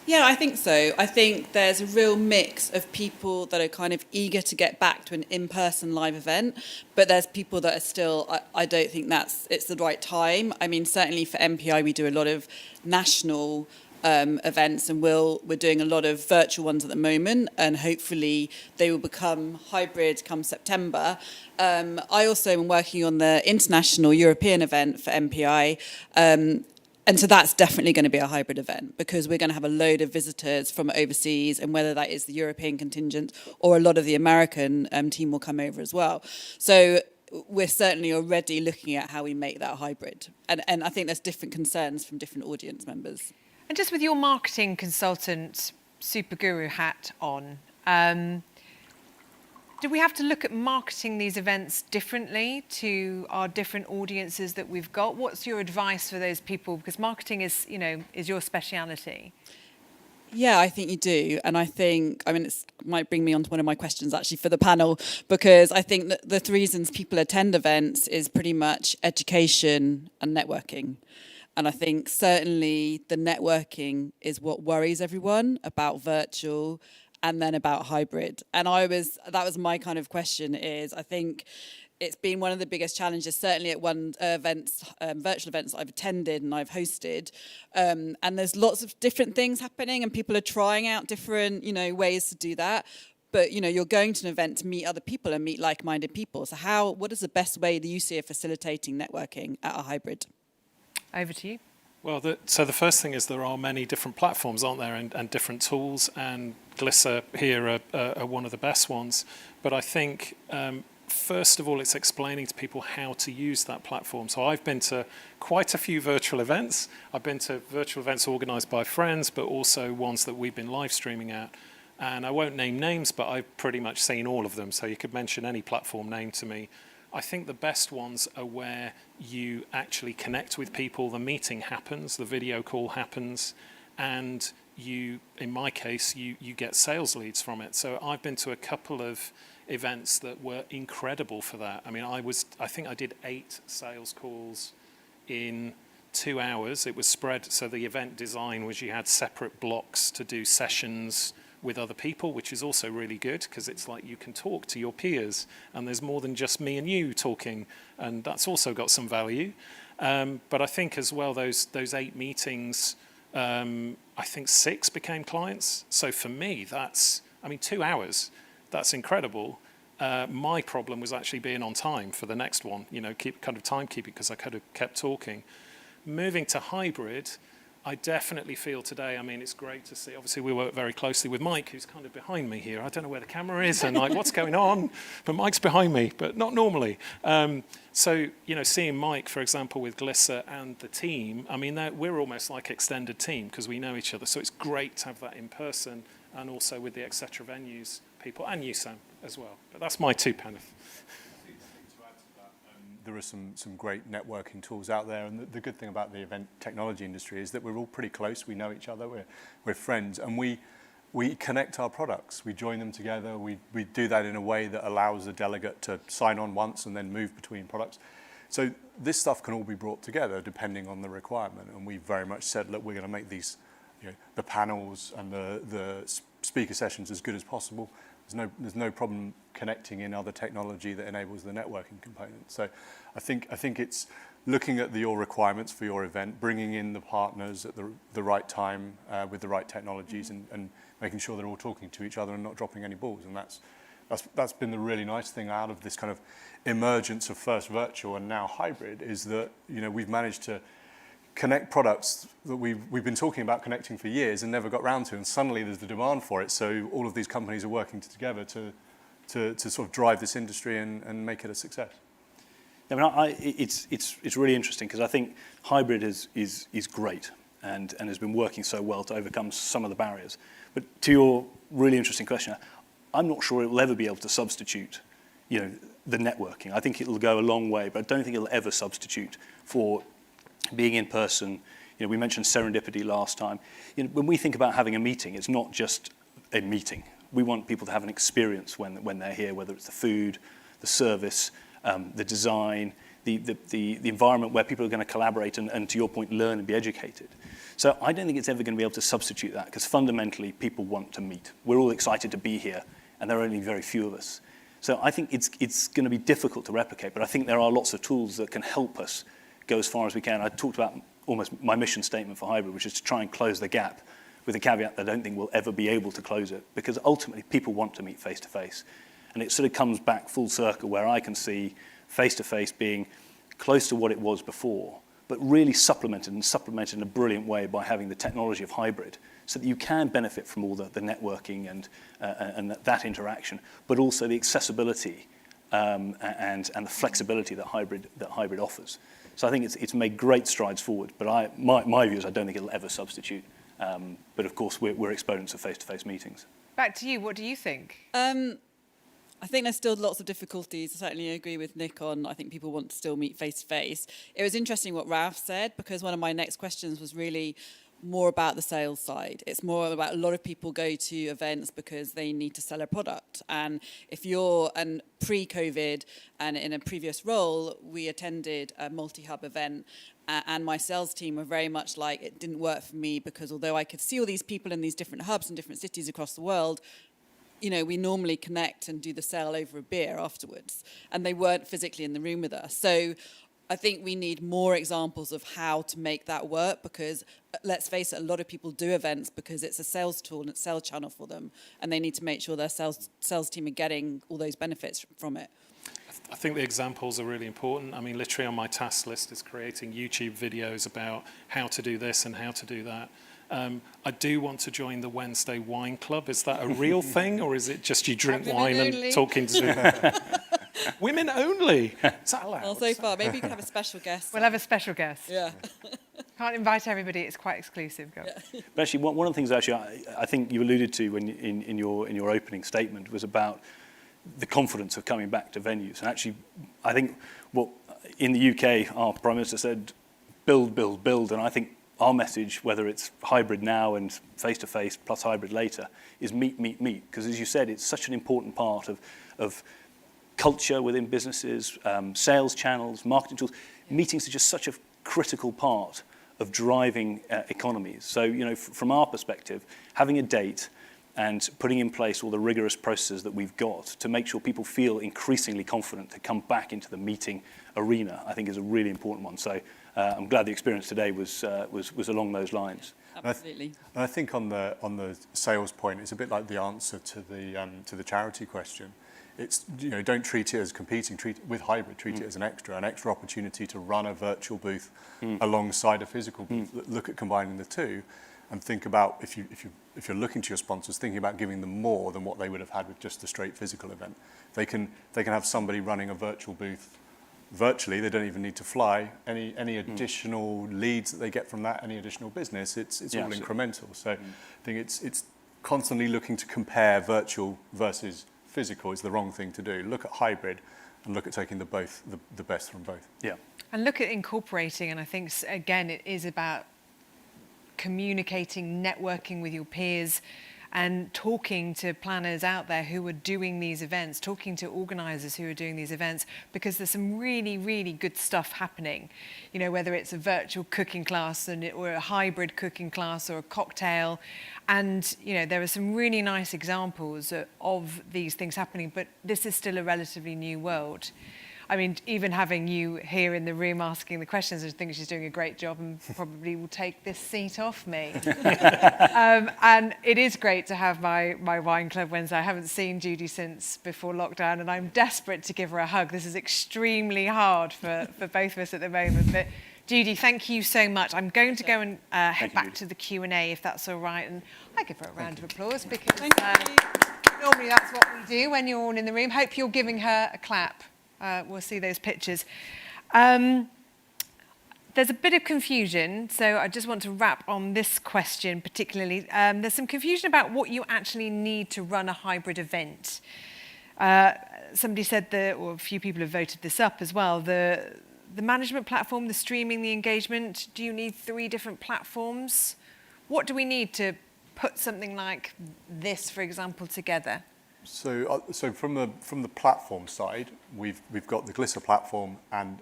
Yeah, I think so. I think there's a real mix of people that are kind of eager to get back to an in-person live event, but there's people that are still, I don't think it's the right time. I mean, certainly for MPI, we do a lot of national events, and we're doing a lot of virtual ones at the moment, and hopefully they will become hybrid come September. I also am working on the international European event for MPI, and so that's definitely going to be a hybrid event, because we're going to have a load of visitors from overseas, and whether that is the European contingent or a lot of the American team will come over as well. So we're certainly already looking at how we make that hybrid. And I think there's different concerns from different audience members. And just with your marketing consultant, super guru hat on, do we have to look at marketing these events differently to our different audiences that we've got? What's your advice for those people? Because marketing is your speciality. Yeah, I think you do. And it might bring me on to one of my questions actually for the panel, because I think that the three reasons people attend events is pretty much education and networking. And I think certainly the networking is what worries everyone about virtual and then about hybrid. And that was my kind of question is, I think it's been one of the biggest challenges, certainly at virtual events I've attended and I've hosted. And there's lots of different things happening, and people are trying out different, ways to do that. But, you're going to an event to meet other people and meet like-minded people. So what is the best way that you see of facilitating networking at a hybrid? Over to you. Well, so the first thing is there are many different platforms, aren't there, and different tools, and Glisser here are one of the best ones. But I think, first of all, it's explaining to people how to use that platform. So I've been to quite a few virtual events. I've been to virtual events organised by friends, but also ones that we've been live streaming at. And I won't name names, but I've pretty much seen all of them. So you could mention any platform name to me. I think the best ones are where you actually connect with people, the meeting happens, the video call happens, and in my case, you get sales leads from it. So I've been to a couple of events that were incredible for that. I mean, I think I did 8 sales calls in 2 hours. It was spread, so the event design was you had separate blocks to do sessions with other people, which is also really good, because it's like you can talk to your peers and there's more than just me and you talking, and that's also got some value. But I think as well, those 8 meetings, I think 6 became clients. So for me, 2 hours, that's incredible. My problem was actually being on time for the next one, keep kind of timekeeping, because I could have kept talking. Moving to hybrid, I definitely feel today, it's great to see. Obviously, we work very closely with Mike, who's kind of behind me here. I don't know where the camera is and what's going on, but Mike's behind me, but not normally. So, seeing Mike, for example, with Glisser and the team, we're almost like extended team because we know each other. So it's great to have that in person, and also with the etc. venues people, and you, Sam, as well. But that's my 2 pence. There are some great networking tools out there, and the good thing about the event technology industry is that we're all pretty close. We know each other, we're friends, and we connect our products. We join them together. We do that in a way that allows the delegate to sign on once and then move between products. So this stuff can all be brought together depending on the requirement, and we very much said, look, we're going to make these, the panels and the speaker sessions as good as possible. There's no problem connecting in other technology that enables the networking component. So I think it's looking at your requirements for your event, bringing in the partners at the right time with the right technologies, and making sure they're all talking to each other and not dropping any balls. And that's been the really nice thing out of this kind of emergence of first virtual and now hybrid, is that, you know, we've managed to connect products that we've been talking about connecting for years and never got round to, and suddenly there's the demand for it. So all of these companies are working together to sort of drive this industry and make it a success. I mean, it's really interesting because I think hybrid is great and has been working so well to overcome some of the barriers. But to your really interesting question, I'm not sure it will ever be able to substitute, you know, the networking. I think it will go a long way, but I don't think it will ever substitute for being in person. You know, we mentioned serendipity last time. You know, when we think about having a meeting, it's not just a meeting. We want people to have an experience when they're here, whether it's the food, the service, the design, the environment where people are going to collaborate and, to your point, learn and be educated. So I don't think it's ever going to be able to substitute that, because fundamentally people want to meet. We're all excited to be here, and there are only very few of us. So I think it's going to be difficult to replicate, but I think there are lots of tools that can help us go as far as we can. I talked about almost my mission statement for hybrid, which is to try and close the gap, with the caveat that I don't think we'll ever be able to close it, because ultimately people want to meet face to face. And it sort of comes back full circle where I can see face to face being close to what it was before, but really supplemented in a brilliant way by having the technology of hybrid, so that you can benefit from all the networking and that interaction, but also the accessibility and the flexibility that hybrid offers. So I think it's made great strides forward, but my view is I don't think it'll ever substitute. But of course, we're exponents of face-to-face meetings. Back to you, what do you think? I think there's still lots of difficulties. I certainly agree with Nick on, I think people want to still meet face-to-face. It was interesting what Ralph said, because one of my next questions was really more about the sales side. It's more about, a lot of people go to events because they need to sell a product. And if you're, and pre-COVID and in a previous role, we attended a multi-hub event, and my sales team were very much like, it didn't work for me, because although I could see all these people in these different hubs in different cities across the world, you know, we normally connect and do the sale over a beer afterwards, and they weren't physically in the room with us. So I think we need more examples of how to make that work, because let's face it, a lot of people do events because it's a sales tool and it's a sales channel for them, and they need to make sure their sales team are getting all those benefits from it. I think the examples are really important. I mean, literally on my task list is creating YouTube videos about how to do this and how to do that. I do want to join the Wednesday wine club. Is that a real thing, or is it just you drink wine and talking to women only? Is that allowed? Well, so far, maybe you can have a special guest. We'll have a special guest. Yeah. Can't invite everybody, it's quite exclusive. Go. Yeah. But actually, one of the things I think you alluded to when in your opening statement was about the confidence of coming back to venues. And actually, I think what in the UK, our Prime Minister said, build, build, build. And I think our message, whether it's hybrid now and face-to-face plus hybrid later, is meet, meet, meet. Because as you said, it's such an important part of culture within businesses, sales channels, marketing tools. Meetings are just such a critical part of driving economies. So, you know, from our perspective, having a date and putting in place all the rigorous processes that we've got to make sure people feel increasingly confident to come back into the meeting arena, I think is a really important one. So I'm glad the experience today was along those lines. Absolutely. And I think on the sales point, it's a bit like the answer to the charity question. It's, you know, don't treat it as competing. Treat it with hybrid. Treat it as an extra opportunity to run a virtual booth alongside a physical booth. Look at combining the two, and think about if you're looking to your sponsors, thinking about giving them more than what they would have had with just a straight physical event. They can have somebody running a virtual booth virtually. They don't even need to fly. Any additional leads that they get from that, any additional business, it's all incremental. So I think it's constantly looking to compare virtual versus physical is the wrong thing to do. Look at hybrid and look at taking the best from both. Yeah. And look at incorporating, and I think, again, it is about communicating, networking with your peers, and talking to planners out there who are doing these events, talking to organisers who are doing these events, because there's some really, really good stuff happening. You know, whether it's a virtual cooking class or a hybrid cooking class or a cocktail. And, you know, there are some really nice examples of these things happening, but this is still a relatively new world. I mean, even having you here in the room asking the questions, I think she's doing a great job and probably will take this seat off me. And it is great to have my wine club Wednesday. I haven't seen Judy since before lockdown, and I'm desperate to give her a hug. This is extremely hard for both of us at the moment. But Judy, thank you so much. I'm going to go and head back to the Q&A, if that's all right. And I give her a round of applause because normally that's what we do when you're all in the room. Hope you're giving her a clap. We'll see those pictures. There's a bit of confusion, so I just want to wrap on this question particularly. There's some confusion about what you actually need to run a hybrid event. Somebody said or a few people have voted this up as well, the management platform, the streaming, the engagement, do you need 3 different platforms? What do we need to put something like this, for example, together? So from the platform side, we've got the Glisser platform, and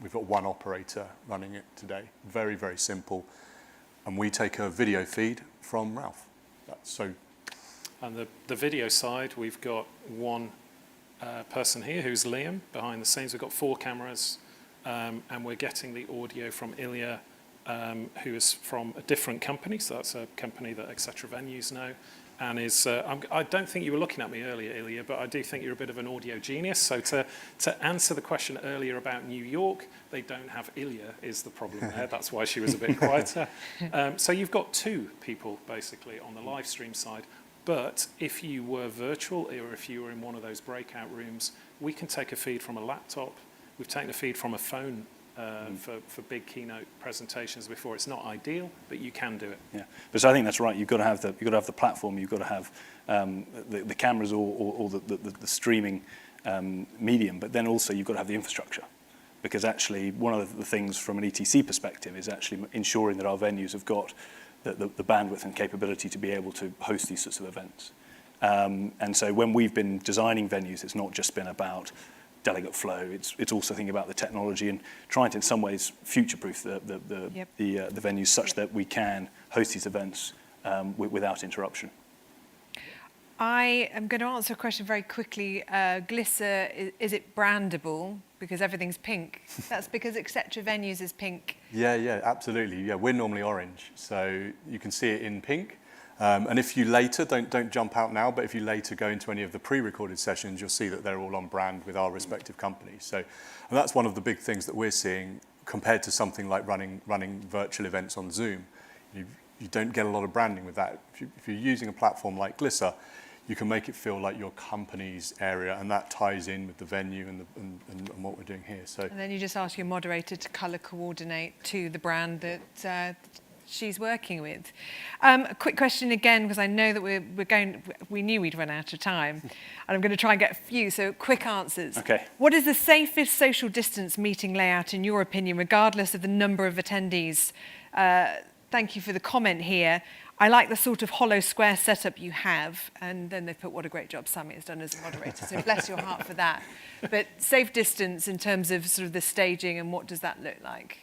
we've got one operator running it today. Very, very simple. And we take a video feed from Ralph. And the video side, we've got one person here who's Liam behind the scenes. We've got 4 cameras, and we're getting the audio from Ilya, who is from a different company. So that's a company that Etc. Venues know. And I don't think you were looking at me earlier, Ilya, but I do think you're a bit of an audio genius. So to answer the question earlier about New York, they don't have Ilya is the problem there. That's why she was a bit quieter. So you've got 2 people, basically, on the live stream side. But if you were virtual, or if you were in one of those breakout rooms, we can take a feed from a laptop. We've taken a feed from a phone for big keynote presentations before. It's not ideal, but you can do it. Yeah, but so I think that's right. You've got to have the platform. You've got to have the cameras or the streaming medium. But then also you've got to have the infrastructure, because actually one of the things from an ETC perspective is actually ensuring that our venues have got the bandwidth and capability to be able to host these sorts of events. And so when we've been designing venues, it's not just been about delegate flow. It's also thinking about the technology and trying to, in some ways, future-proof the venues such that we can host these events without interruption. I am going to answer a question very quickly. Glisser, is it brandable? Because everything's pink. That's because Etc. Venues is pink. Yeah, absolutely. Yeah, we're normally orange, so you can see it in pink. And if you later, don't jump out now, but if you later go into any of the pre-recorded sessions, you'll see that they're all on brand with our respective companies. So, and that's one of the big things that we're seeing compared to something like running virtual events on Zoom. You don't get a lot of branding with that. If you're using a platform like Glisser, you can make it feel like your company's area, and that ties in with the venue and what we're doing here. So, and then you just ask your moderator to colour coordinate to the brand that she's working with. A quick question again, because I know that we knew we'd run out of time, and I'm going to try and get a few, so quick answers. Okay. What is the safest social distance meeting layout in your opinion, regardless of the number of attendees? Thank you for the comment here. I like the sort of hollow square setup you have, and then they've put what a great job Sammy has done as a moderator, so bless your heart for that. But safe distance in terms of sort of the staging, and what does that look like?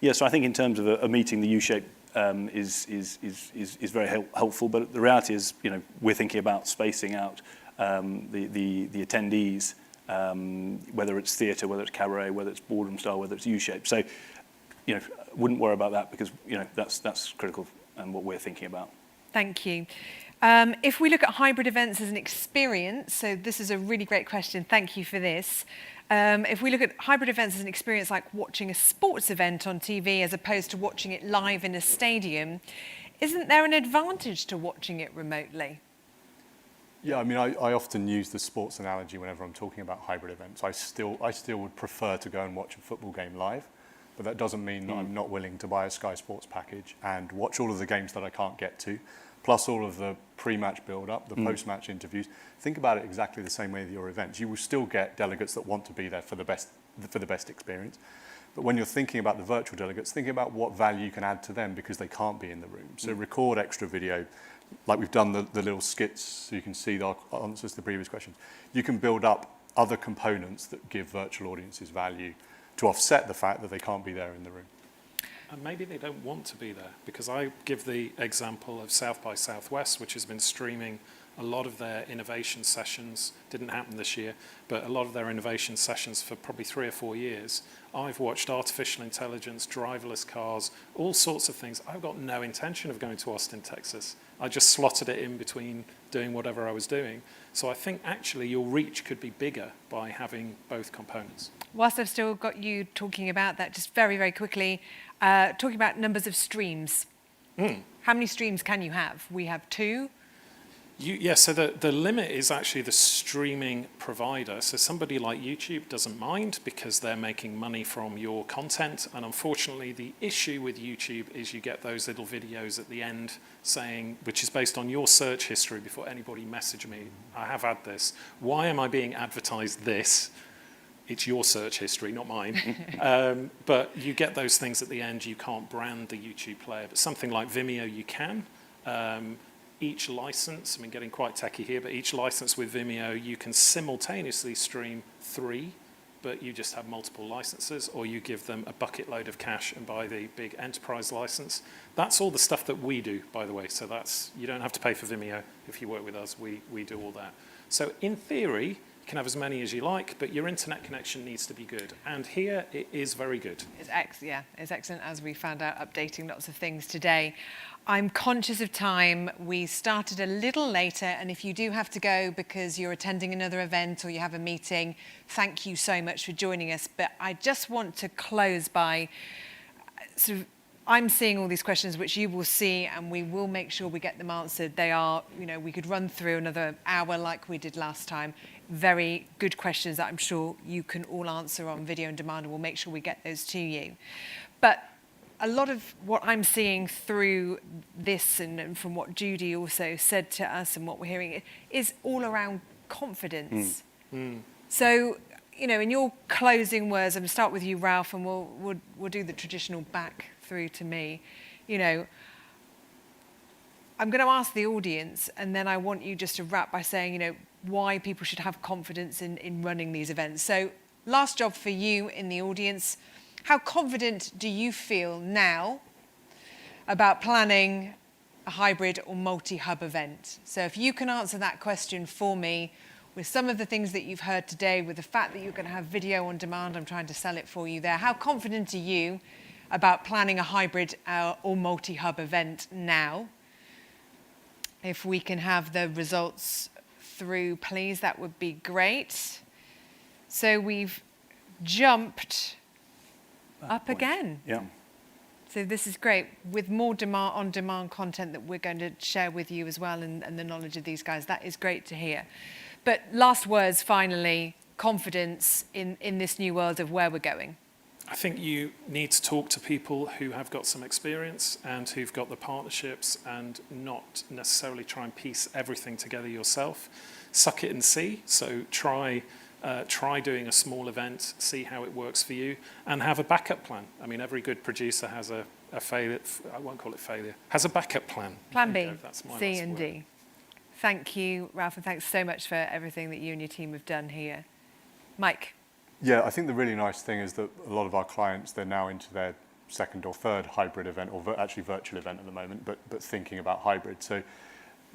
Yeah, so I think in terms of a meeting, the U-shape is very helpful, but the reality is, we're thinking about spacing out the attendees, whether it's theatre, whether it's cabaret, whether it's boardroom style, whether it's U-shape. So, wouldn't worry about that, because that's critical and what we're thinking about. Thank you. If we look at hybrid events as an experience, so this is a really great question. Thank you for this. If we look at hybrid events as an experience like watching a sports event on TV as opposed to watching it live in a stadium, isn't there an advantage to watching it remotely? Yeah, I mean, I often use the sports analogy whenever I'm talking about hybrid events. I still would prefer to go and watch a football game live, but that doesn't mean that I'm not willing to buy a Sky Sports package and watch all of the games that I can't get to, plus all of the pre-match build-up, the post-match interviews. Think about it exactly the same way with your events. You will still get delegates that want to be there for the best experience. But when you're thinking about the virtual delegates, think about what value you can add to them because they can't be in the room. So record extra video, like we've done the little skits so you can see the answers to the previous questions. You can build up other components that give virtual audiences value to offset the fact that they can't be there in the room. And maybe they don't want to be there, because I give the example of South by Southwest, which has been streaming a lot of their innovation sessions, didn't happen this year, but a lot of their innovation sessions for probably 3 or 4 years, I've watched artificial intelligence, driverless cars, all sorts of things. I've got no intention of going to Austin, Texas. I just slotted it in between doing whatever I was doing. So I think actually your reach could be bigger by having both components. Whilst I've still got you talking about that, just very, very quickly, talking about numbers of streams. How many streams can you have? We have 2. So the limit is actually the streaming provider. So somebody like YouTube doesn't mind because they're making money from your content. And unfortunately, the issue with YouTube is you get those little videos at the end saying, which is based on your search history before anybody messaged me, I have had this. Why am I being advertised this? It's your search history, not mine. But you get those things at the end. You can't brand the YouTube player. But something like Vimeo, you can. Each license, getting quite techie here, but each license with Vimeo, you can simultaneously stream 3, but you just have multiple licenses, or you give them a bucket load of cash and buy the big enterprise license. That's all the stuff that we do, by the way. So you don't have to pay for Vimeo if you work with us. We do all that. So in theory, you can have as many as you like, but your internet connection needs to be good. And here it is very good. It's excellent, as we found out, updating lots of things today. I'm conscious of time. We started a little later, and if you do have to go because you're attending another event or you have a meeting, thank you so much for joining us. But I just want to close by I'm seeing all these questions which you will see, and we will make sure we get them answered. They are, we could run through another hour like we did last time. Very good questions that I'm sure you can all answer on video on demand, and we'll make sure we get those to you. But a lot of what I'm seeing through this and from what Judy also said to us and what we're hearing is all around confidence. So, in your closing words, I'm going to start with you, Ralph, and we'll do the traditional back through to me. I'm going to ask the audience, and then I want you just to wrap by saying, why people should have confidence in running these events. So, last job for you in the audience. How confident do you feel now about planning a hybrid or multi-hub event? So if you can answer that question for me with some of the things that you've heard today, with the fact that you're going to have video on demand, I'm trying to sell it for you there. How confident are you about planning a hybrid or multi-hub event now? If we can have the results through, please, that would be great. So we've jumped up again. Yeah. So this is great, with more on-demand content that we're going to share with you as well, and the knowledge of these guys. That is great to hear. But last words, finally, confidence in this new world of where we're going. I think you need to talk to people who have got some experience and who've got the partnerships, and not necessarily try and piece everything together yourself. Suck it and see. So try doing a small event, see how it works for you, and have a backup plan. Every good producer has a failure, I won't call it failure, has a backup plan. Plan B, That's my C last and word. D. Thank you, Ralph, and thanks so much for everything that you and your team have done here. Mike. Yeah, I think the really nice thing is that a lot of our clients, they're now into their second or third hybrid event, or actually virtual event at the moment, but thinking about hybrid. So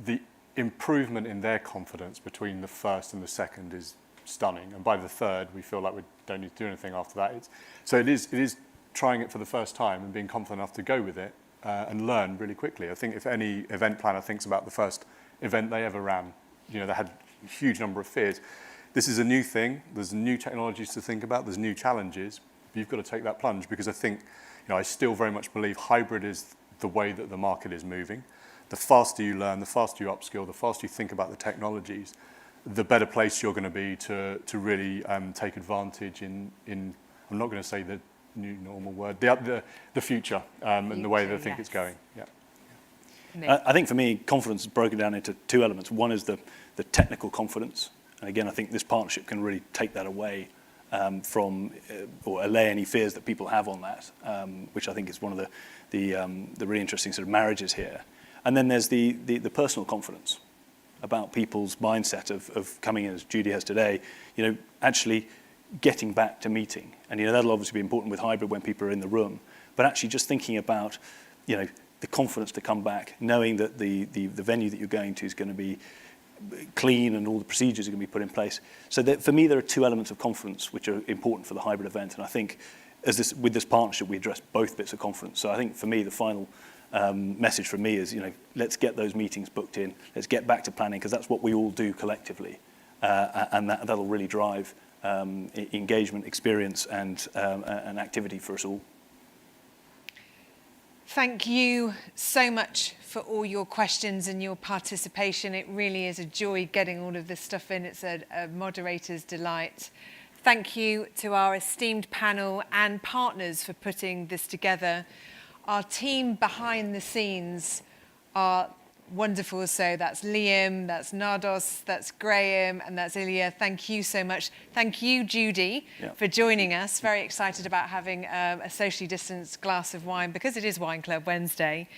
the improvement in their confidence between the first and the second is stunning, and by the third we feel like we don't need to do anything after that. So it is trying it for the first time and being confident enough to go with it and learn really quickly. I think if any event planner thinks about the first event they ever ran, they had a huge number of fears. This is a new thing, there's new technologies to think about, there's new challenges, but you've got to take that plunge, because I think, I still very much believe hybrid is the way that the market is moving. The faster you learn, the faster you upskill, the faster you think about the technologies, the better place you're going to be to really take advantage in I'm not going to say the new normal word, the future, and the way that I think it's going. Yeah. I think for me, confidence is broken down into 2 elements. One is the technical confidence. And again, I think this partnership can really take that away from, or allay any fears that people have on that, which I think is one of the really interesting sort of marriages here. And then there's the personal confidence about people's mindset of coming in, as Judy has today, actually getting back to meeting. And, that'll obviously be important with hybrid when people are in the room, but actually just thinking about, the confidence to come back, knowing that the venue that you're going to is going to be clean and all the procedures are going to be put in place. So that, for me, there are two elements of confidence which are important for the hybrid event, and I think with this partnership we address both bits of confidence. So I think for me the final message from me is, let's get those meetings booked in, let's get back to planning, because that's what we all do collectively, and that'll really drive engagement, experience, and activity for us all. Thank you so much for all your questions and your participation. It really is a joy getting all of this stuff in. It's a moderator's delight. Thank you to our esteemed panel and partners for putting this together. Our team behind the scenes are wonderful. So that's Liam, that's Nardos, that's Graham, and that's Ilya. Thank you so much. Thank you, Judy, for joining us. Very excited about having a socially distanced glass of wine, because it is Wine Club Wednesday.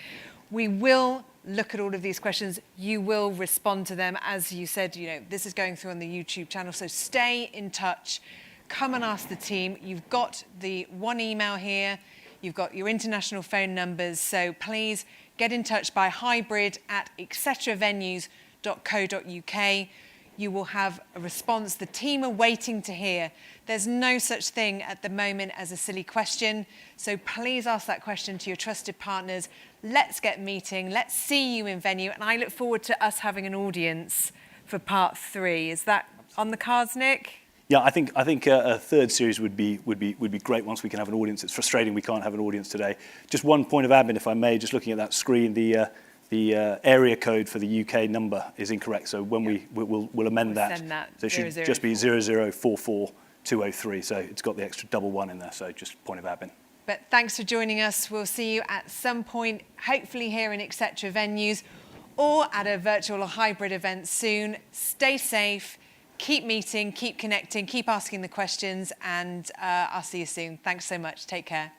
We will look at all of these questions. You will respond to them. As you said, this is going through on the YouTube channel, so stay in touch. Come and ask the team. You've got the one email here. You've got your international phone numbers, so please get in touch by hybrid@etceteravenues.co.uk. You will have a response. The team are waiting to hear. There's no such thing at the moment as a silly question, so please ask that question to your trusted partners. Let's get meeting. Let's see you in venue, and I look forward to us having an audience for part 3. Is that on the cards, Nick? Yeah, I think a third series would be great once we can have an audience. It's frustrating we can't have an audience today. Just one point of admin, if I may, just looking at that screen, the area code for the UK number is incorrect. So when we'll amend that. Send that. So it should just be 0044203. So it's got the extra double 1 in there. So just point of admin. But thanks for joining us. We'll see you at some point, hopefully here in Etc. Venues, or at a virtual or hybrid event soon. Stay safe. Keep meeting, keep connecting, keep asking the questions, and I'll see you soon. Thanks so much. Take care.